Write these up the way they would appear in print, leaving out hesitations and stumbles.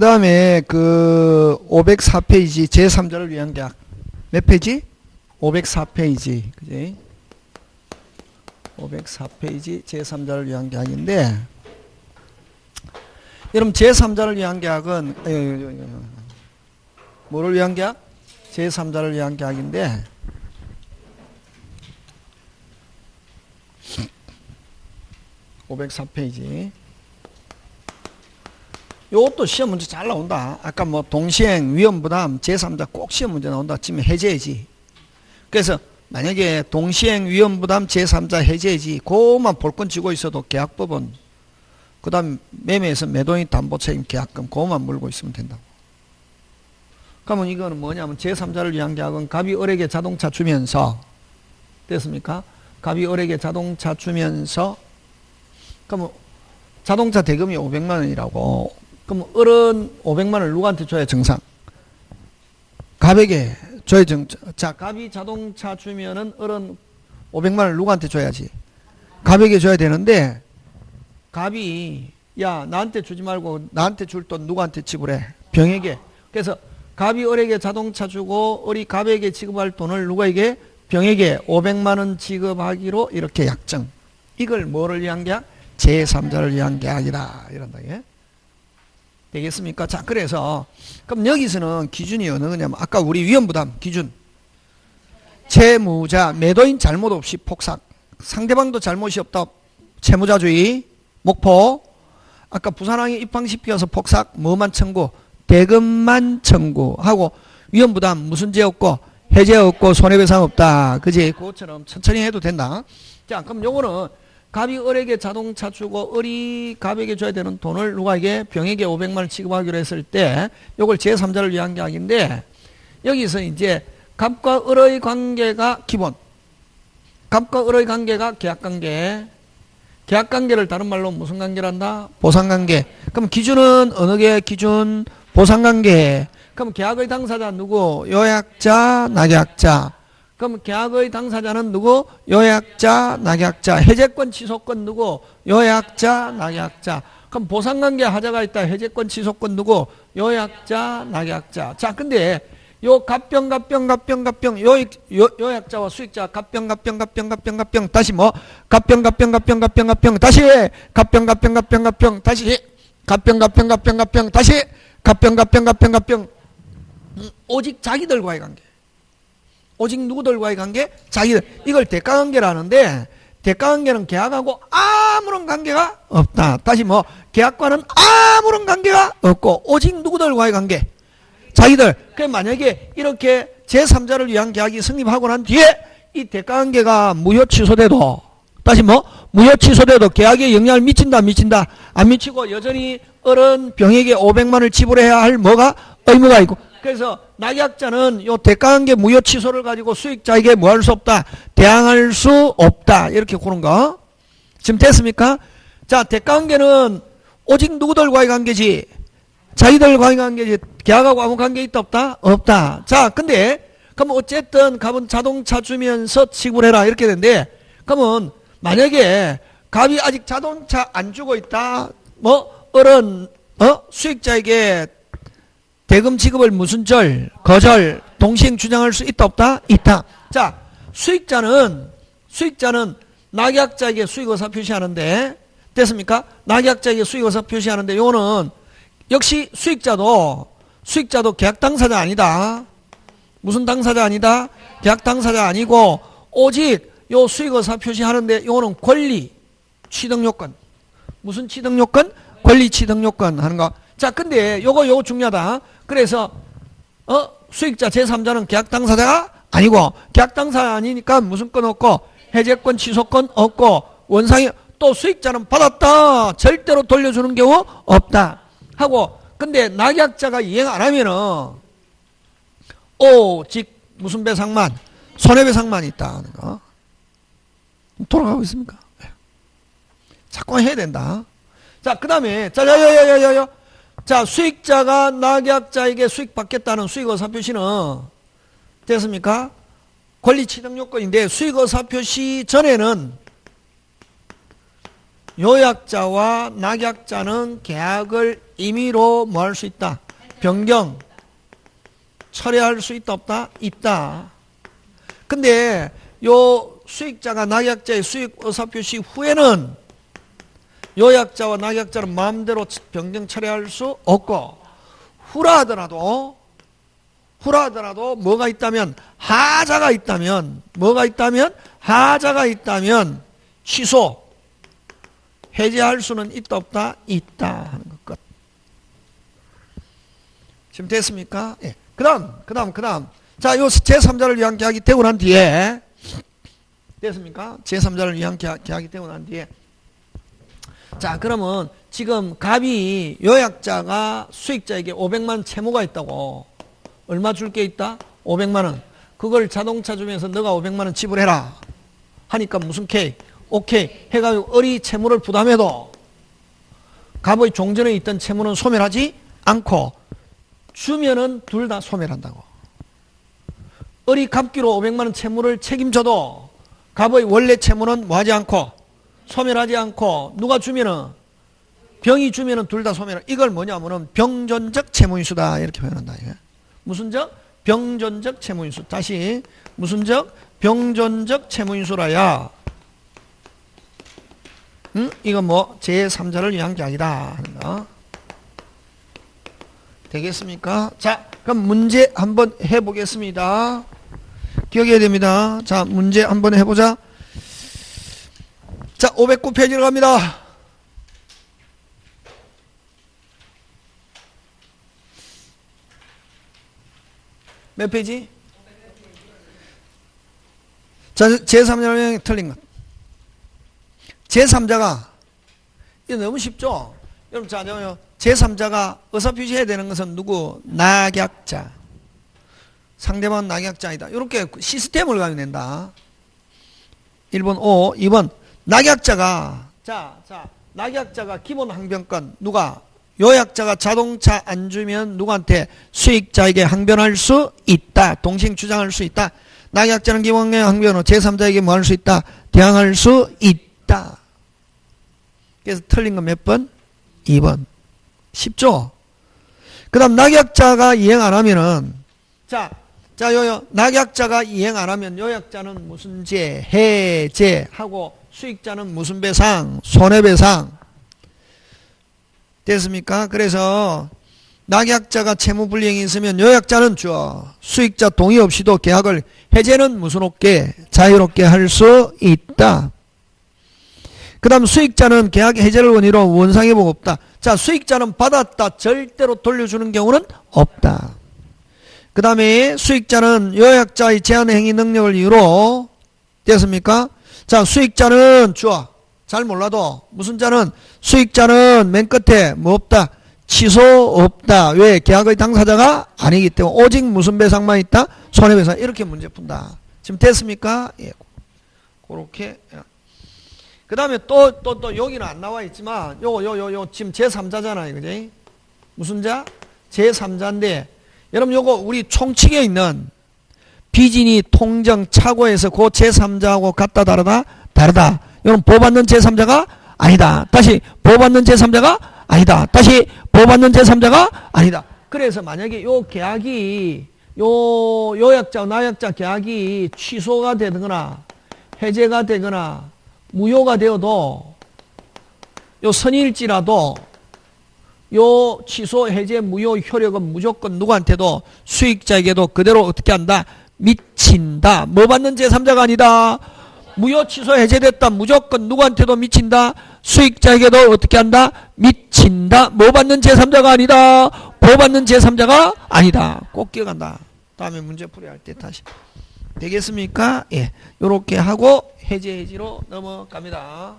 그 다음에 그 504페이지 제3자를 위한 계약. 몇 페이지? 504페이지. 그지? 504페이지 제3자를 위한 계약인데, 여러분 제3자를 위한 계약은 뭐를 위한 계약? 제3자를 위한 계약인데, (504페이지) 요것도 시험 문제 잘 나온다. 아까 뭐 동시행, 위험부담, 제3자 꼭 시험 문제 나온다. 지금 해제해지. 그래서 만약에 동시행, 위험부담, 제3자 해제해지 그것만 볼건 쥐고 있어도 계약법은, 그 다음 매매에서 매도인 담보책임 계약금 그것만 물고 있으면 된다고. 그러면 이거는 뭐냐면 제3자를 위한 계약은 갑이 을에게 자동차 주면서, 됐습니까? 갑이 을에게 자동차 주면서, 그러면 자동차 대금이 500만 원이라고. 그럼 을은 500만 원을 누구한테 줘야 정상? 갑에게 줘야 정상. 자, 갑이 자동차 주면은 을은 500만 원을 누구한테 줘야지? 갑에게 줘야 되는데, 갑이 야 나한테 주지 말고 나한테 줄 돈 누구한테 지불해? 병에게. 그래서 갑이 을에게 자동차 주고 을이 갑에게 지급할 돈을 누구에게? 병에게 500만 원 지급하기로 이렇게 약정. 이걸 뭐를 위한 계약? 제3자를 위한 계약이다. 이런다. 예? 되겠습니까? 자, 그래서 그럼 여기서는 기준이 어느 거냐면 아까 우리 위험부담 기준. 채무자, 매도인 잘못 없이 폭삭. 상대방도 잘못이 없다. 채무자주의. 목포. 아까 부산항에 입항시켜서 폭삭. 뭐만 청구? 대금만 청구하고 위험부담 무슨 죄 없고 해제 없고 손해배상 없다. 그지? 그것처럼 천천히 해도 된다. 자, 그럼 요거는 갑이 을에게 자동차 주고 을이 갑에게 줘야 되는 돈을 누가에게? 병에게 500만 원 지급하기로 했을 때 요걸 제3자를 위한 계약인데, 여기서 이제 갑과 을의 관계가 기본. 갑과 을의 관계가 계약관계. 계약관계를 다른 말로 무슨 관계란다? 보상관계. 그럼 기준은 어느 게 기준? 보상관계. 그럼 계약의 당사자 누구? 요약자, 낙약자. 그럼 계약의 당사자는 누구? 요약자, 낙약자. 해제권, 취소권 누구? 요약자, 낙약자. 그럼 보상관계 하자가 있다. 해제권, 취소권 누구? 요약자, 낙약자. 자, 근데 요 갑병 요약자와 수익자 갑병 다시 뭐 갑병 다시 갑병 다시 갑병 다시 갑병 오직 자기들과의 관계. 오직 누구들과의 관계? 자기들. 이걸 대가관계라는데, 대가관계는 계약하고 아무런 관계가 없다. 다시 뭐 계약과는 아무런 관계가 없고 오직 누구들과의 관계? 자기들. 그 만약에 이렇게 제3자를 위한 계약이 성립하고 난 뒤에 이 대가관계가 무효 취소돼도, 다시 뭐 무효 취소돼도 계약에 영향을 미친다 안 미치고 여전히 을은 병에게 500만 원을 지불해야 할 뭐가? 의무가 있고. 그래서 낙약자는 요 대가관계 무효 취소를 가지고 수익자에게 뭐 할 수 없다? 대항할 수 없다. 이렇게 그런 거. 지금 됐습니까? 자, 대가관계는 오직 누구들과의 관계지? 자기들과의 관계지. 계약하고 아무 관계 있다 없다? 없다. 자, 근데 그럼 어쨌든 갑은 자동차 주면서 지불해라 이렇게 되는데, 그러면 만약에 갑이 아직 자동차 안 주고 있다. 뭐 을은 수익자에게 대금 지급을 무슨 절? 거절, 동시행 주장할 수 있다 없다? 있다. 자, 수익자는 낙약자에게 수익의사 표시하는데, 됐습니까? 낙약자에게 수익의사 표시하는데, 요거는 역시 수익자도 계약 당사자 아니다. 무슨 당사자 아니다? 계약 당사자 아니고 오직 요 수익의사 표시하는데 요거는 권리 취득 요건. 무슨 취득 요건? 권리 취득 요건 하는 거. 자, 근데 요거 중요하다. 그래서 수익자 제3자는 계약 당사자가 아니고, 계약 당사자 아니니까 무슨 건 없고 해제권, 취소권 없고, 원상이 또 수익자는 받았다. 절대로 돌려주는 경우 없다. 하고, 근데 낙약자가 이행 안 하면은 오직 무슨 배상만? 손해배상만 있다 하는 거. 돌아가고 있습니까? 자꾸 해야 된다. 자, 그 다음에 자, 수익자가 낙약자에게 수익 받겠다는 수익의사 표시는 됐습니까? 권리 취득 요건인데, 수익의사 표시 전에는 요약자와 낙약자는 계약을 임의로 뭐 할 수 있다? 변경, 철회할 수 있다 없다? 있다. 근데 요 수익자가 낙약자의 수익 의사표시 후에는 요약자와 낙약자는 마음대로 변경 철회할 수 없고, 후라 하더라도 뭐가 있다면, 하자가 있다면, 뭐가 있다면, 하자가 있다면 취소, 해제할 수는 있다 없다? 있다 하는 것 끝. 지금 됐습니까? 예. 그 다음. 자, 요 제3자를 위한 계약이 되고 난 뒤에, 됐습니까? 제3자를 위한 계약이 되고 난 뒤에. 자, 그러면 지금 갑이 요약자가 수익자에게 500만 채무가 있다고. 얼마 줄 게 있다? 500만원. 그걸 자동차 주면서 너가 500만원 지불해라 하니까 무슨 K? 오케이 해가지고 을이 채무를 부담해도 갑의 종전에 있던 채무는 소멸하지 않고, 주면은 둘 다 소멸한다고. 을이 갑기로 500만원 채무를 책임져도 갑의 원래 채무는 뭐하지 않고 소멸하지 않고, 누가 주면은, 병이 주면은 둘 다 소멸. 이걸 뭐냐면은 병존적 채무인수다 이렇게 표현한다. 무슨 적? 병존적 채무인수. 다시 무슨 적? 병존적 채무인수라야. 이건 뭐 제3자를 위한 계약이다 하는 거. 되겠습니까? 자, 그럼 문제 한번 해보겠습니다. 기억해야 됩니다. 자, 문제 한번 해보자. 자, 509페이지로 갑니다. 몇 페이지? 자, 제3자를 틀린 것. 제3자가, 이거 너무 쉽죠? 여러분, 자, 제3자가 의사표시해야 되는 것은 누구? 낙약자. 상대방은 낙약자이다. 이렇게 시스템을 가면 된다. 1번 O, 2번 낙약자가, 낙약자가 기본 항변권, 누가? 요약자가 자동차 안 주면 누구한테? 수익자에게 항변할 수 있다. 동생 주장할 수 있다. 낙약자는 기본 항변으로 제3자에게 뭐 할 수 있다? 대항할 수 있다. 그래서 틀린 거 몇 번? 2번. 쉽죠? 그 다음 낙약자가 이행 안 하면은, 낙약자가 이행 안 하면 요약자는 무슨 제? 해제하고, 수익자는 무슨 배상? 손해배상. 됐습니까? 그래서 낙약자가 채무불이행이 있으면 요약자는 수익자 동의 없이도 계약을 해제는 무슨 없게? 자유롭게 할 수 있다. 그 다음 수익자는 계약 해제를 원의로 원상의 복 없다. 자, 수익자는 받았다 절대로 돌려주는 경우는 없다. 그 다음에 수익자는 요약자의 제한행위 능력을 이유로, 됐습니까? 자, 수익자는 잘 몰라도 무슨 자는, 수익자는 맨 끝에 뭐 없다? 취소 없다. 왜? 계약의 당사자가 아니기 때문에 오직 무슨 배상만 있다? 손해배상. 이렇게 문제 푼다. 지금 됐습니까? 예. 그렇게. 그 다음에 또 여기는 안 나와 있지만 요 지금 제3자잖아요. 그지? 무슨 자? 제3자인데 여러분 요거 우리 총칙에 있는 비진이 통정 착오에서 그 제3자하고 같다 다르다? 다르다. 여러분 보호받는 제3자가 아니다. 다시 보호받는 제3자가 아니다. 다시 보호받는 제3자가 아니다. 그래서 만약에 요 계약이 요약자 나약자 계약이 취소가 되거나 해제가 되거나 무효가 되어도 요 선일지라도 요 취소 해제 무효 효력은 무조건 누구한테도 수익자에게도 그대로 어떻게 한다? 미친다. 뭐 받는 제3자가 아니다. 무효 취소 해제됐다. 무조건 누구한테도 미친다. 수익자에게도 어떻게 한다? 미친다. 뭐 받는 제3자가 아니다. 보호 받는 제3자가 아니다. 꼭 기억한다. 다음에 문제풀이 할 때 다시. 되겠습니까? 예. 요렇게 하고 해제로 넘어갑니다.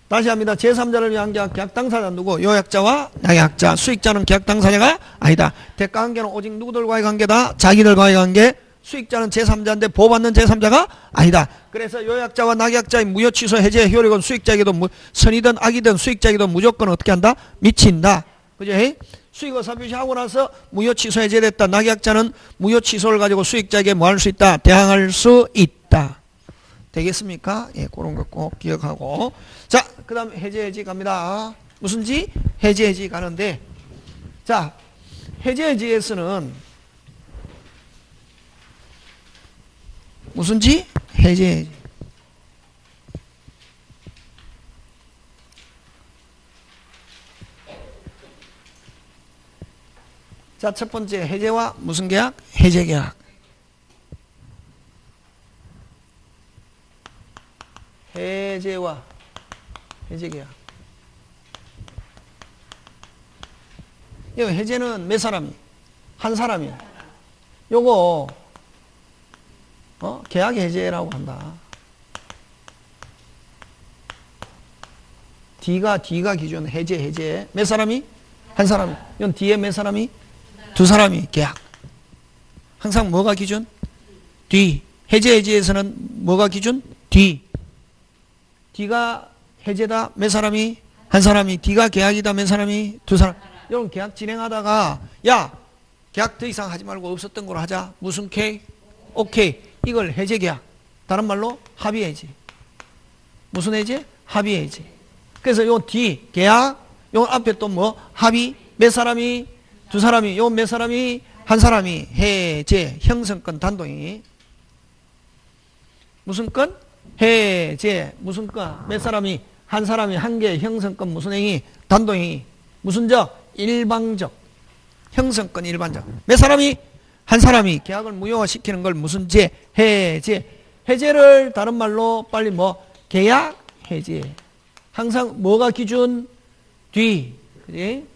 다시 합니다. 제3자를 위한 계약 당사자 누구? 요약자와 낙약자. 수익자는 계약 당사자가 아니다. 대가관계는 오직 누구들과의 관계다? 자기들과의 관계. 수익자는 제3자인데 보호받는 제3자가 아니다. 그래서 요약자와 낙약자의 무효 취소 해제 효력은 수익자에게도 선이든 악이든 수익자에게도 무조건 어떻게 한다? 미친다. 그죠? 수익의사표시하고 나서 무효 취소 해제됐다. 낙약자는 무효 취소를 가지고 수익자에게 뭐 할 수 있다? 대항할 수 있다. 되겠습니까? 예, 그런 거 꼭 기억하고. 자, 그 다음 해제해지 갑니다. 무슨 지? 해제해지 가는데, 자, 해제해지에서는 무슨 지? 해제해지. 자, 첫 번째 해제와 무슨 계약? 해제 계약. 해제와 해제 계약. 이거 해제는 몇 사람이? 한 사람이야. 요거 계약 해제라고 한다. D가 기준 해제. 몇 사람이? 한 사람이. 이건 D에 몇 사람이? 두 사람이 계약. 항상 뭐가 기준? D. 해제에서는 뭐가 기준? D. D가 해제다. 몇 사람이? 한 사람이. D가 계약이다. 몇 사람이? 두 사람. 이런 계약 진행하다가 야, 계약 더 이상 하지 말고 없었던 걸로 하자. 무슨 K? 오케이. 이걸 해제 계약. 다른 말로 합의 해제. 무슨 해제? 합의 해제. 그래서 요 D 계약, 요 앞에 또 뭐? 합의. 몇 사람이? 두 사람이. 요 몇 사람이? 한 사람이. 해제. 형성권 단독이. 무슨 건? 해제. 무슨 건? 몇 사람이? 한 사람이 한 개. 형성권 무슨 행위? 단독행위. 무슨 적? 일방적. 형성권 일반적. 몇 사람이? 한 사람이 계약을 무효화시키는 걸 무슨 제? 해제. 해제를 다른 말로 빨리 뭐? 계약 해제. 항상 뭐가 기준? 뒤. 그지?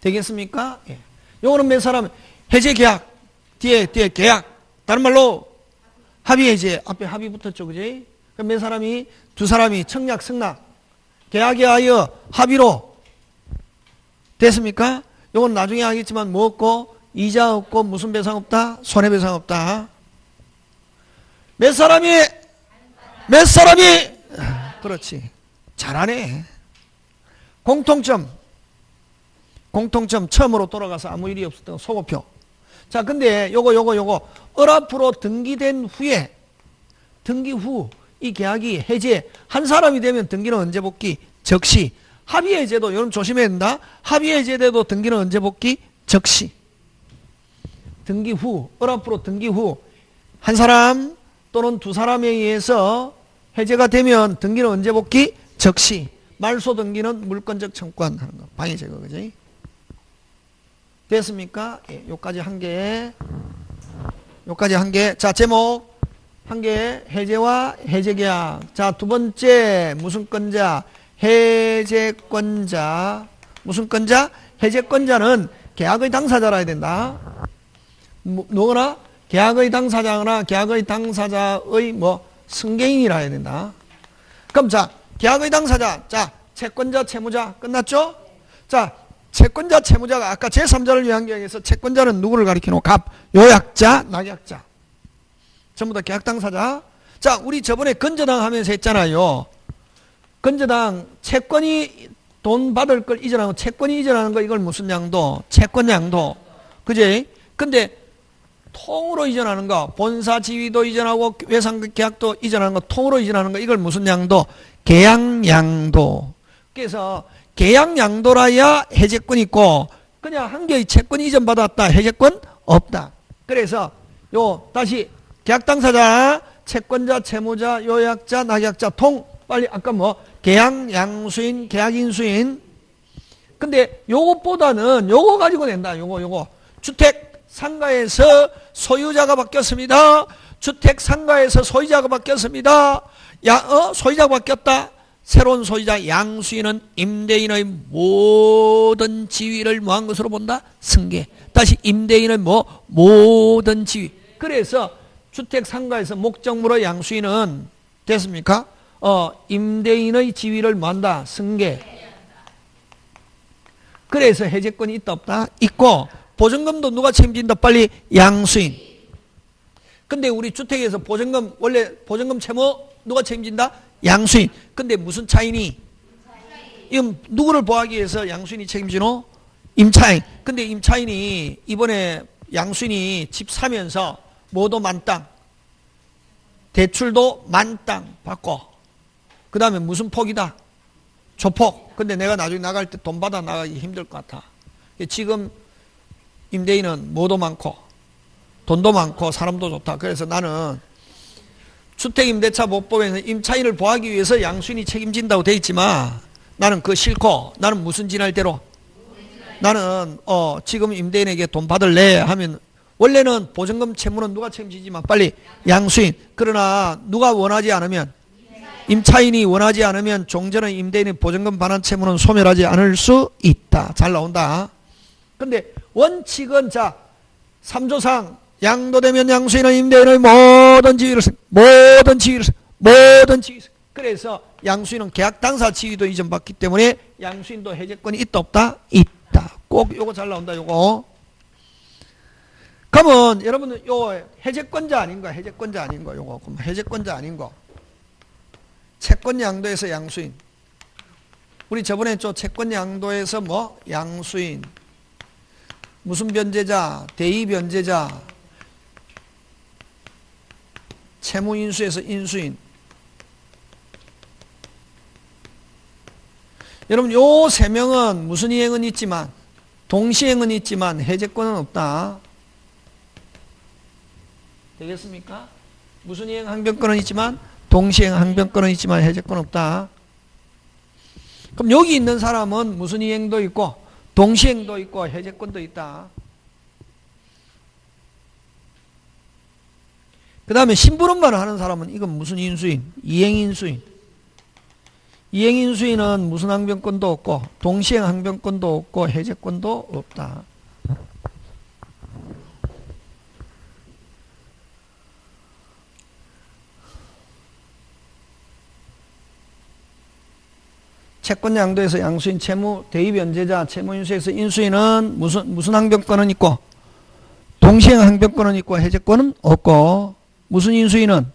되겠습니까? 예. 요거는 몇 사람? 해제 계약. 뒤에 계약. 다른 말로 합의 해제. 앞에 합의 붙었죠. 그지? 그럼 몇 사람이? 두 사람이 청약 승낙. 계약에 하여 합의로 됐습니까? 요건 나중에 하겠지만 뭐 없고? 이자 없고 무슨 배상 없다? 손해배상 없다. 몇 사람이? 그렇지. 잘하네. 공통점 처음으로 돌아가서 아무 일이 없었던 소고표. 자, 근데 요거 을앞으로 등기된 후에 등기 후 이 계약이 해제 한 사람이 되면 등기는 언제 복귀? 적시. 합의 해제도 여러분 조심해야 된다. 합의 해제돼도 등기는 언제 복귀? 적시. 등기 후, 을앞으로 등기 후 한 사람 또는 두 사람에 의해서 해제가 되면 등기는 언제 복귀? 적시. 말소 등기는 물권적 청구하는 거. 방해 제거. 그지? 됐습니까? 예, 요까지 한 개. 자, 제목 한 개. 해제와 해제 계약. 자, 두 번째 무슨 건자? 해제권자. 무슨 건자? 해제권자는 계약의 당사자라 해야 된다. 누구나? 계약의 당사자거나 계약의 당사자의 뭐 승계인이라 해야 된다. 그럼 자, 계약의 당사자. 자, 채권자, 채무자 끝났죠? 자, 채권자, 채무자가 아까 제3자를 위한 경우에서 채권자는 누구를 가리키노? 갑, 요약자, 낙약자. 전부 다 계약 당사자. 자, 우리 저번에 건저당 하면서 했잖아요. 건저당 채권이 돈 받을 걸 이전하고 채권이 이전하는 거 이걸 무슨 양도? 채권 양도. 그지? 근데 통으로 이전하는 거, 본사 지위도 이전하고 외상 계약도 이전하는 거, 통으로 이전하는 거 이걸 무슨 양도? 계약 양도. 그래서 계약 양도라야 해제권 있고 그냥 한 개의 채권 이전 받았다. 해제권 없다. 그래서 요 다시 계약 당사자, 채권자, 채무자, 요약자, 낙약자, 통. 빨리 아까 뭐 계약 양수인, 계약 인수인. 근데 요것보다는 요거 가지고 낸다. 요거. 주택 상가에서 소유자가 바뀌었습니다. 주택 상가에서 소유자가 바뀌었습니다. 소유자가 바뀌었다. 새로운 소유자 양수인은 임대인의 모든 지위를 뭐한 것으로 본다? 승계. 다시 임대인의 뭐 모든 지위. 그래서 주택 상가에서 목적물의 양수인은 됐습니까? 임대인의 지위를 뭐한다? 승계. 그래서 해제권이 있다 없다? 있고 보증금도 누가 책임진다? 빨리 양수인. 근데 우리 주택에서 보증금 원래 보증금 채무 누가 책임진다? 양수인. 근데 무슨 차이니? 이건 누구를 보호하기 위해서 양수인이 책임지노? 임차인. 근데 임차인이 이번에 양수인이 집 사면서 뭐도 만땅, 대출도 만땅 받고, 그 다음에 무슨 폭이다? 조폭. 근데 내가 나중에 나갈 때 돈 받아 나가기 힘들 것 같아. 지금 임대인은 뭐도 많고 돈도 많고 사람도 좋다. 그래서 나는 주택임대차 보호법에서 임차인을 보호하기 위해서 양수인이 책임진다고 돼 있지만 나는 그거 싫고, 나는 무슨 진할대로 나는 지금 임대인에게 돈 받을래 하면 원래는 보증금 채무는 누가 책임지지만 빨리 양수인. 그러나 누가 원하지 않으면, 임차인이 원하지 않으면 종전의 임대인의 보증금 반환 채무는 소멸하지 않을 수 있다. 잘 나온다. 근데 원칙은 자 3조상 양도되면 양수인은 임대인의 모든 지위를 그래서 양수인은 계약 당사 지위도 이전받기 때문에 양수인도 해제권이 있다 없다? 있다. 꼭 요거 잘 나온다. 요거. 그러면 여러분은 요 해제권자 아닌 거, 해제권자 아닌 거 요거. 그럼 해제권자 아닌 거. 채권 양도에서 양수인. 우리 저번에 저 채권 양도에서 뭐 양수인, 무슨 변제자, 대의 변제자, 채무 인수에서 인수인. 여러분 요 세 명은 무슨 이행은 있지만, 동시행은 있지만 해제권은 없다. 되겠습니까? 무슨 이행 항변권은 있지만 동시행 항변권은 있지만 해제권은 없다. 그럼 여기 있는 사람은 무슨 이행도 있고 동시행도 있고 해제권도 있다. 그 다음에 심부름만 하는 사람은 이건 무슨 인수인? 이행인수인. 이행인수인은 무슨 항변권도 없고 동시행 항변권도 없고 해제권도 없다. 채권 양도에서 양수인, 채무 대의 변제자, 채무 인수에서 인수인은 무슨 항변권은 있고 동시행 항변권은 있고 해제권은 없고, 무슨 인수인은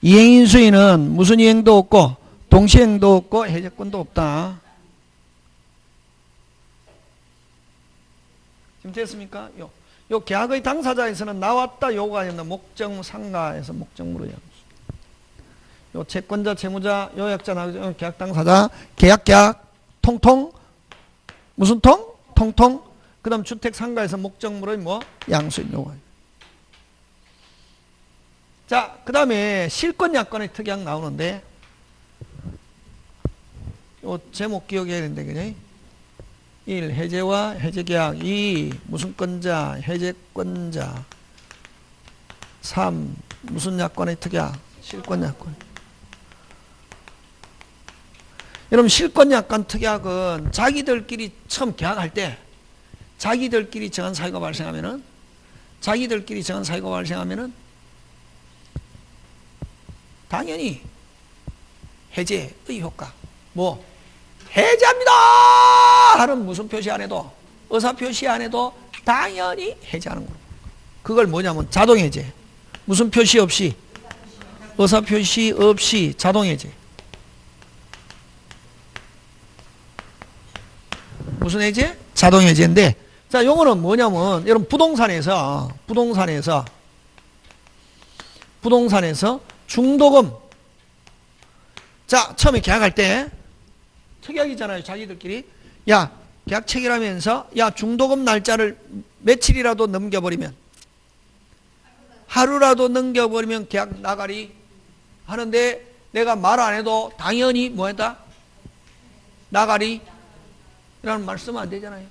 이행 인수인은 무슨 이행도 없고 동시행도 없고 해제권도 없다. 지금 됐습니까? 요 계약의 당사자에서는 나왔다 요가 아니라 목적 상가에서 목적물의 양수. 요 채권자, 채무자, 요약자, 계약 당사자, 계약, 통통, 무슨 통? 통통. 그 다음 주택 상가에서 목적물의 뭐? 양수인 요거. 자, 그 다음에 실권 약관의 특약 나오는데, 요 제목 기억해야 되는데, 그죠? 1. 해제와 해제계약. 2. 무슨 권자, 해제권자. 3. 무슨 약관의 특약, 실권 약관. 여러분 실권 약관 특약은 자기들끼리 처음 계약할 때 자기들끼리 정한 사유가 발생하면은 당연히 해제의 효과. 뭐 해제합니다 하는 무슨 표시 안 해도, 의사 표시 안 해도 당연히 해제하는 거예요. 그걸 뭐냐면 자동 해제. 무슨 표시 없이, 의사 표시 없이 자동 해제. 무슨 해제? 자동 해제인데, 자, 요거는 뭐냐면, 여러분, 부동산에서 중도금. 자, 처음에 계약할 때, 특약이잖아요, 자기들끼리. 야, 계약 체결하면서, 야, 중도금 날짜를 며칠이라도 넘겨버리면, 하루라도 넘겨버리면 계약 나가리 하는데, 내가 말 안 해도 당연히 뭐 했다? 나가리. 이라는 말씀은 안 되잖아요.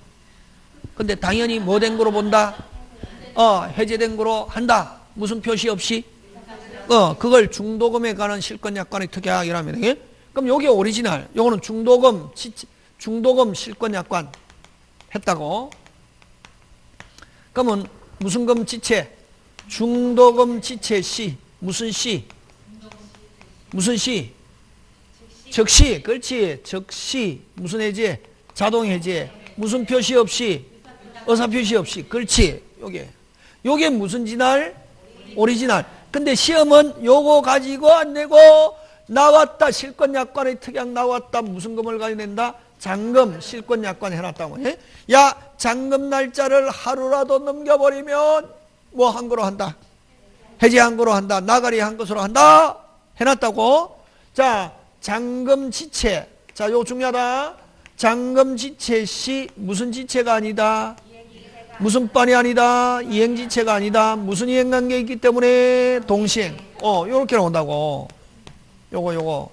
근데 당연히 뭐 된 거로 본다? 해제된 거로 한다. 무슨 표시 없이? 그걸 중도금에 관한 실권약관의 특약이라면, 예? 그럼 요게 오리지널. 요거는 중도금 실권약관 했다고. 그러면 무슨 금 지체? 중도금 지체 시. 무슨 시? 무슨 시? 즉시. 그렇지. 즉시. 무슨 해제? 자동 해제. 무슨 표시 없이? 의사 표시 없이. 그렇지. 요게 무슨 진할? 오리지널. 근데 시험은 요거 가지고 안 내고 나왔다. 실권약관의 특약 나왔다. 무슨 금을 가져낸다? 잔금, 실권약관 해놨다고. 예? 야, 잔금 날짜를 하루라도 넘겨버리면 뭐 한 거로 한다? 해제한 거로 한다. 나가리 한 것으로 한다. 해놨다고. 자, 잔금 지체. 자, 요 중요하다. 잔금 지체 시 무슨 지체가 아니다? 무슨 빤이 아니다. 이행지체가 아니다. 무슨 이행관계가 있기 때문에 동시행. 요렇게 나온다고. 요거.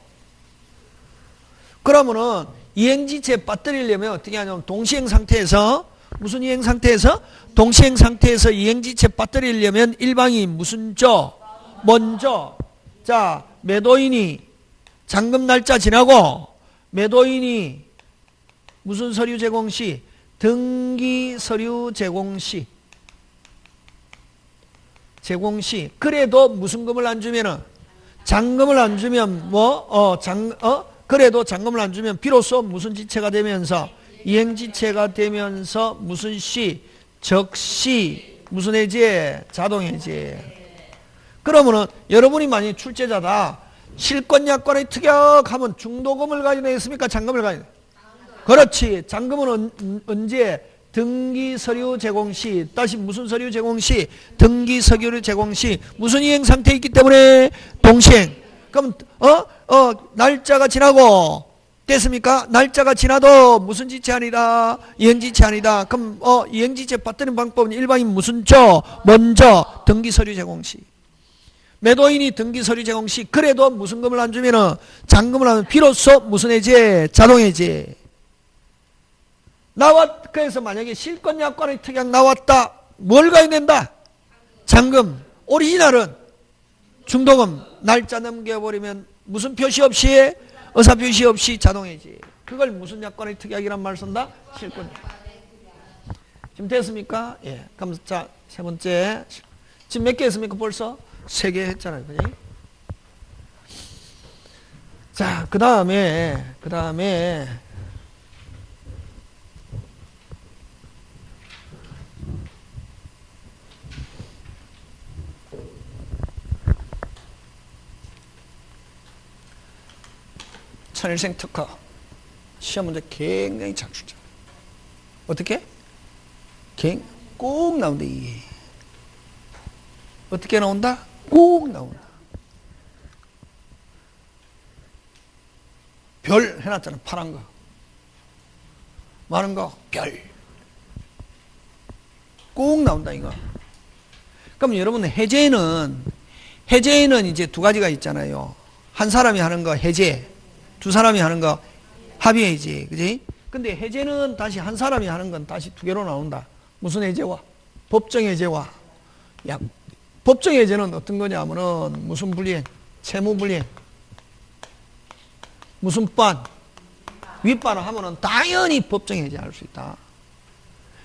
그러면은 이행지체에 빠뜨리려면 어떻게 하냐면 동시행 상태에서 무슨 이행 상태에서? 동시행 상태에서 이행지체 빠뜨리려면 일방이 무슨 먼저. 자, 매도인이 잔금 날짜 지나고 매도인이 무슨 서류 제공 시? 등기 서류 제공 시. 그래도 무슨 금을 안 주면은 잔금을 안 주면 그래도 잔금을 안 주면 비로소 무슨 지체가 되면서 이행지체가 되면서 무슨 시? 적시 무슨 해제? 자동해제. 그러면은 여러분이 만약에 출제자다. 실권약관의 특약하면 중도금을 가져내겠습니까? 잔금을 가져내? 그렇지. 잔금은 언제? 등기서류 제공시. 다시 무슨 서류 제공시? 등기서류 제공시. 무슨 이행상태에 있기 때문에 동시행. 그럼 날짜가 지나고 됐습니까? 날짜가 지나도 무슨 지체 아니다? 이행지체 아니다. 그럼 이행지체 빠뜨리는 방법은 일반인 무슨 먼저 등기서류 제공시. 매도인이 등기서류 제공시 그래도 무슨 금을 안 주면은 잔금을 하면 비로소 무슨 해제? 자동해제. 그래서 만약에 실권약관의 특약 나왔다. 뭘 가져낸다? 잔금. 오리지널은 중도금. 날짜 넘겨버리면 무슨 표시 없이 의사표시 없이 자동해제. 그걸 무슨 약관의 특약이란 말 쓴다? 실권. 지금 됐습니까? 예. 그럼 자, 세 번째. 지금 몇 개 했습니까? 벌써? 3개 했잖아요. 그지? 자, 그 다음에 천일생 특허 시험 문제 굉장히 잘 출제. 어떻게? 꼭 나온다. 이게 어떻게 나온다? 꼭 나온다. 별 해놨잖아. 파란 거 많은 거 별 꼭 나온다 이거. 그럼 여러분 해제는 이제 두 가지가 있잖아요. 한 사람이 하는 거 해제, 두 사람이 하는 거 합의 해제. 그지? 근데 해제는 다시 한 사람이 하는 건 다시 두 개로 나온다. 무슨 해제와? 법정 해제와 법정 해제는 어떤 거냐면은 무슨 불이행? 채무 불이행. 무슨 반? 윗반을 하면은 당연히 법정 해제할 수 있다.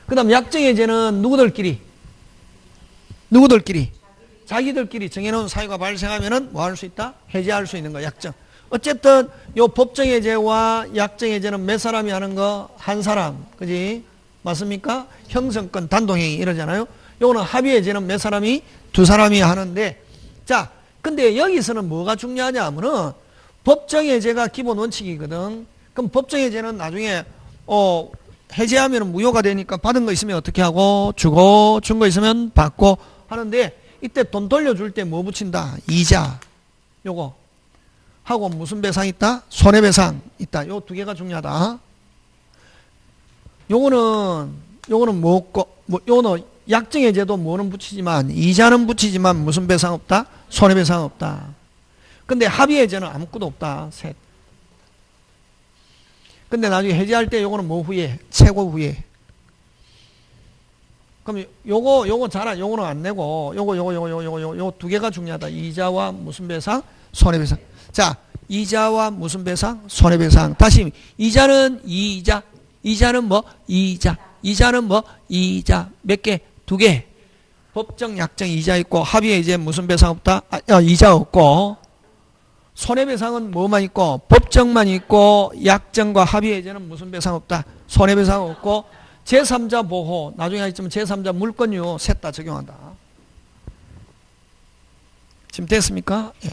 그 다음 약정 해제는 누구들끼리? 자기들끼리 정해놓은 사유가 발생하면은 뭐 할 수 있다? 해제할 수 있는 거. 약정. 어쨌든 요 법정 해제와 약정 해제는 몇 사람이 하는 거? 한 사람. 그지? 맞습니까? 형성권 단독행위 이러잖아요. 요거는 합의 해제는 몇 사람이? 두 사람이 하는데, 자, 근데 여기서는 뭐가 중요하냐 하면은 법정 해제가 기본 원칙이거든. 그럼 법정 해제는 나중에 해제하면 무효가 되니까 받은 거 있으면 어떻게 하고 주고 준 거 있으면 받고 하는데, 이때 돈 돌려줄 때 뭐 붙인다? 이자. 요거 하고 무슨 배상 있다? 손해배상 있다. 요 두 개가 중요하다. 요거는 요거는 약정해제도 뭐는 붙이지만 이자는 붙이지만 무슨 배상 없다? 손해배상 없다. 근데 합의해제는 아무것도 없다. 셋. 근데 나중에 해제할 때 요거는 뭐 후에? 최고 후에. 그럼 요거 잘한 요거는 안 내고 요거 두 개가 중요하다. 이자와 무슨 배상? 손해배상. 자, 이자와 무슨 배상? 손해배상. 다시 이자는 이자는 뭐? 이자는 뭐? 이자. 몇 개? 두 개. 법정 약정 이자 있고 합의해제 무슨 배상 없다? 이자 없고. 손해배상은 뭐만 있고? 법정만 있고 약정과 합의해제는 무슨 배상 없다? 손해배상 없고. 제3자 보호, 나중에 하겠지만 제3자 물권유 셋 다 적용한다. 지금 됐습니까? 예.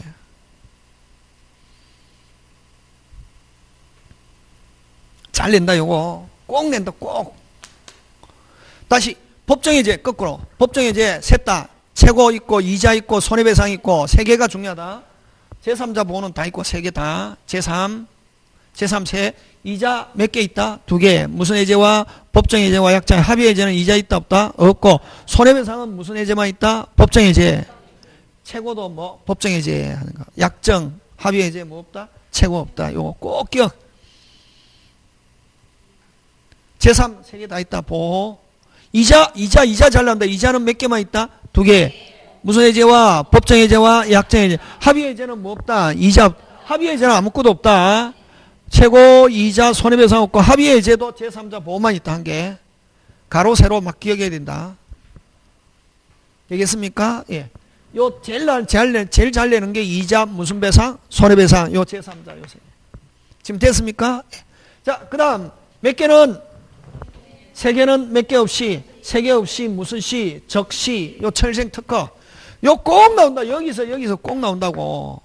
잘 낸다 요거. 꼭 낸다 꼭. 다시 법정해제 거꾸로. 법정해제 셋 다. 최고 있고 이자 있고 손해배상 있고 세 개가 중요하다. 제3자 보호는 다 있고 세 개 다. 제3 세. 이자 몇 개 있다? 두 개. 무슨 해제와 법정해제와 약정. 합의해제는 이자 있다 없다? 없고. 손해배상은 무슨 해제만 있다? 법정해제. 최고도 뭐 법정해제 하는 거. 약정 합의해제 뭐 없다? 최고 없다. 요거 꼭 기억. 제3 세 개 다 있다. 보호. 이자 잘 나온다. 이자는 몇 개만 있다? 두 개. 무슨 해제와 법정해제와 약정해제. 합의해제는 뭐 없다? 이자. 합의해제는 아무것도 없다. 최고, 이자, 손해배상 없고 합의해제도 제3자 보호만 있다. 한 개. 가로 세로 막 기억해야 된다. 되겠습니까? 예. 요 제일 잘 내는 게 이자, 무슨 배상, 손해배상. 요 제3자 요새. 지금 됐습니까? 예. 자, 그다음 몇 개는 세 개는 몇 개 없이, 세 개 없이 무슨 시, 적시, 요 철생 특허. 요 꼭 나온다. 여기서 꼭 나온다고.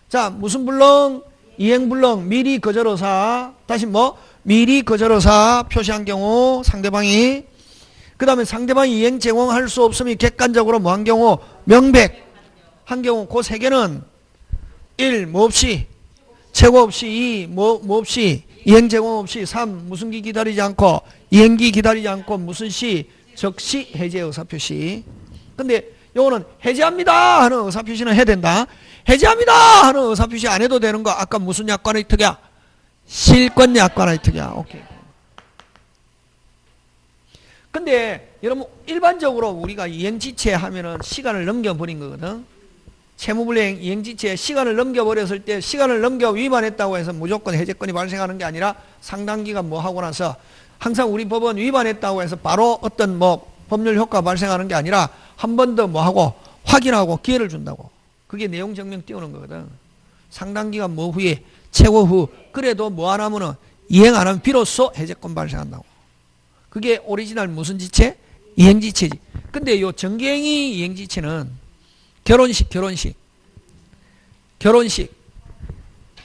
자, 무슨 불능? 이행불능, 미리 거절의사. 다시 뭐? 미리 거절의사 표시한 경우 상대방이. 그 다음에 상대방이 이행 제공할 수 없음이 객관적으로 뭐 한 경우? 명백한 경우. 그 세 개는 1. 뭐 없이, 최고 없이. 2. 뭐 없이, 이행 제공 없이. 3. 무슨 기 기다리지 않고, 이행기 기다리지 않고 무슨 시, 적시 해제 의사표시. 근데 요거는 해제합니다 하는 의사표시는 해야 된다. 해제합니다 하는 의사표시 안 해도 되는 거. 아까 무슨 약관의 특이야? 실권 약관의 특이야. 오케이. 근데 여러분 일반적으로 우리가 이행지체 하면은 시간을 넘겨버린 거거든. 채무불이행 이행지체 시간을 넘겨버렸을 때 시간을 넘겨 위반했다고 해서 무조건 해제권이 발생하는 게 아니라 상당 기간 뭐 하고 나서 항상 우리 법은 위반했다고 해서 바로 어떤 뭐 법률 효과가 발생하는 게 아니라 한 번 더 뭐 하고 확인하고 기회를 준다고. 그게 내용 증명 띄우는 거거든. 상당 기간 뭐 후에 최고 후 그래도 뭐 안 하면은 이행 안 하면 비로소 해제권 발생한다고. 그게 오리지널 무슨 지체? 이행지체지. 근데 요 정기행위 이행지체는 결혼식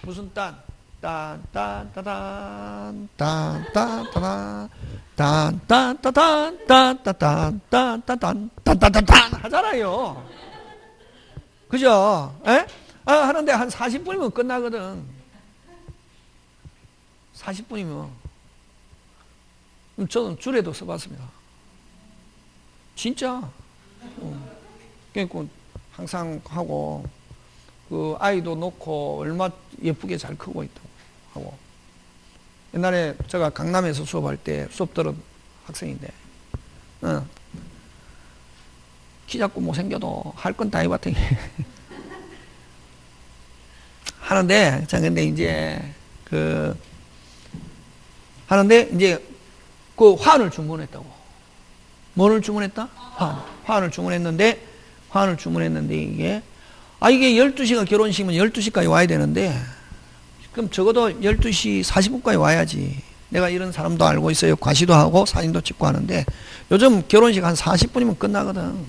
무슨 딴 하잖아요. 그죠? 에? 하는데 한 40분이면 끝나거든. 40분이면. 저는 줄에도 써봤습니다. 진짜. 그러니까 항상 하고 그 아이도 놓고 얼마 예쁘게 잘 크고 있다고 하고. 옛날에 제가 강남에서 수업할 때 수업 들은 학생인데 키 작고 못생겨도 할 건 다 해봤더니 하는데 자 근데 이제 하는데 이제 그 화환을 주문했다고. 뭐를 주문했다? 화환을 주문했는데 이게 이게 12시가 결혼식이면 12시까지 와야 되는데 그럼 적어도 12시 40분까지 와야지. 내가 이런 사람도 알고 있어요. 과시도 하고 사진도 찍고 하는데 요즘 결혼식 한 40분이면 끝나거든.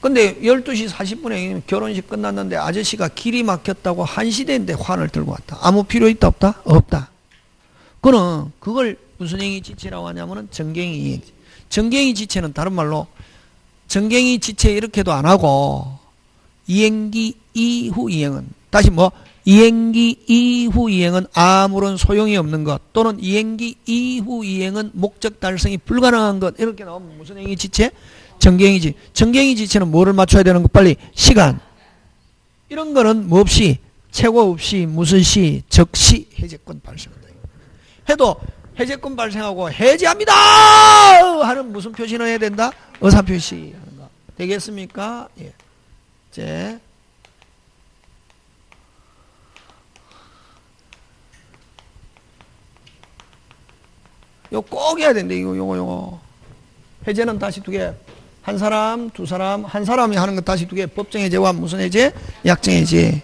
근데 12시 40분에 결혼식 끝났는데 아저씨가 길이 막혔다고 1시 됐는데 화환을 들고 왔다. 아무 필요 있다 없다? 없다. 그걸 무슨 행위 지체라고 하냐면은 정갱이. 정갱이 지체는 다른 말로 정갱이 지체 이렇게도 안 하고 이행기 이후 이행은 다시 뭐 이행기 이후 이행은 아무런 소용이 없는 것 또는 이행기 이후 이행은 목적 달성이 불가능한 것 이렇게 나오면 무슨 행위 지체? 정갱이지. 정갱이 지체는 뭐를 맞춰야 되는 거 빨리? 시간. 이런 거는 뭐 없이 최고 없이 무슨 시 적시 해제권 발생한다. 해도 해제권 발생하고 해제합니다 하는 무슨 표시는 해야 된다? 의사표시 하는 거. 되겠습니까? 예. 이제 이거 꼭 해야 된대. 요거. 해제는 다시 두 개. 한 사람, 두 사람, 한 사람이 하는 거 다시 두 개. 법정해제와 무슨 해제? 약정해제.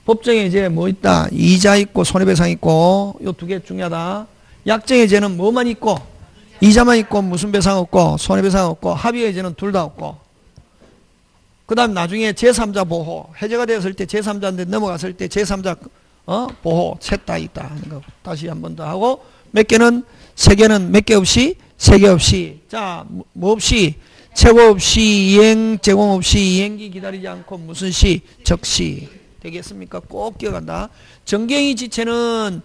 법정해제 뭐 있다? 이자 있고 손해배상 있고 요 두 개 중요하다. 약정해제는 뭐만 있고? 이자만 있고 무슨 배상 없고 손해배상 없고 합의해제는 둘 다 없고. 그 다음 나중에 제3자 보호. 해제가 되었을 때 제3자한테 넘어갔을 때 제3자 보호, 셋 다 있다 하는 거. 다시 한 번 더 하고, 몇 개는, 세 개는 몇 개 없이, 세 개 없이. 자, 뭐 없이, 최고 없이, 이행, 제공 없이, 이행기 기다리지 않고, 무슨 시, 적시. 되겠습니까? 꼭 기억한다. 정경이 지체는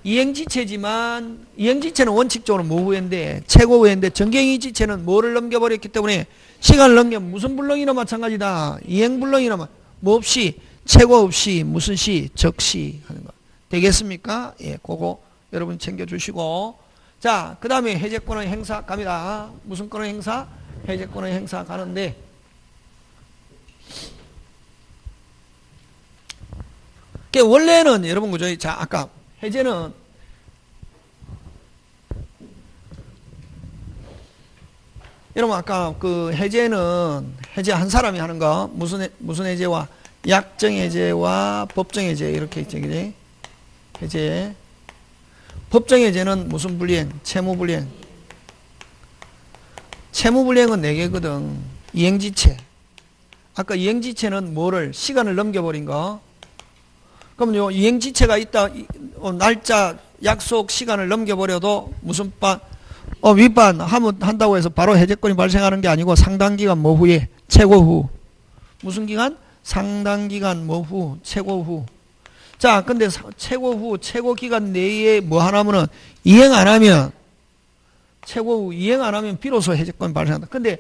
이행지체지만, 이행지체는 원칙적으로 모후인데, 최고후인데, 정경이 지체는 뭐를 넘겨버렸기 때문에, 시간을 넘기면 무슨 불능이나 마찬가지다. 이행불능이나 뭐 없이, 최고 없이, 무슨 시, 적시 하는 거. 되겠습니까? 예, 그거 여러분 챙겨주시고. 자, 그 다음에 해제권의 행사 갑니다. 무슨 권의 행사? 해제권의 행사 가는데, 원래는 여러분 그죠? 자, 아까 해제는 여러분 아까 그 해제는 해제 한 사람이 하는 거 무슨 해제와 약정 해제와 법정 해제 이렇게 있죠, 그지? 해제. 법정 해제는 무슨 불이행? 채무 불이행. 채무 불이행은 4개거든. 이행지체. 아까 이행지체는 뭐를 시간을 넘겨버린 거. 그럼 요 이행지체가 있다. 날짜 약속 시간을 넘겨버려도 무슨 윗반 한다고 해서 바로 해제권이 발생하는 게 아니고 상당기간 뭐 후에 최고 후. 무슨 기간? 상당기간 뭐 후, 최고 후. 자, 근데 최고 후, 최고 기간 내에 뭐 하나면은 이행 안 하면 최고 후 이행 안 하면 비로소 해제권이 발생한다. 근데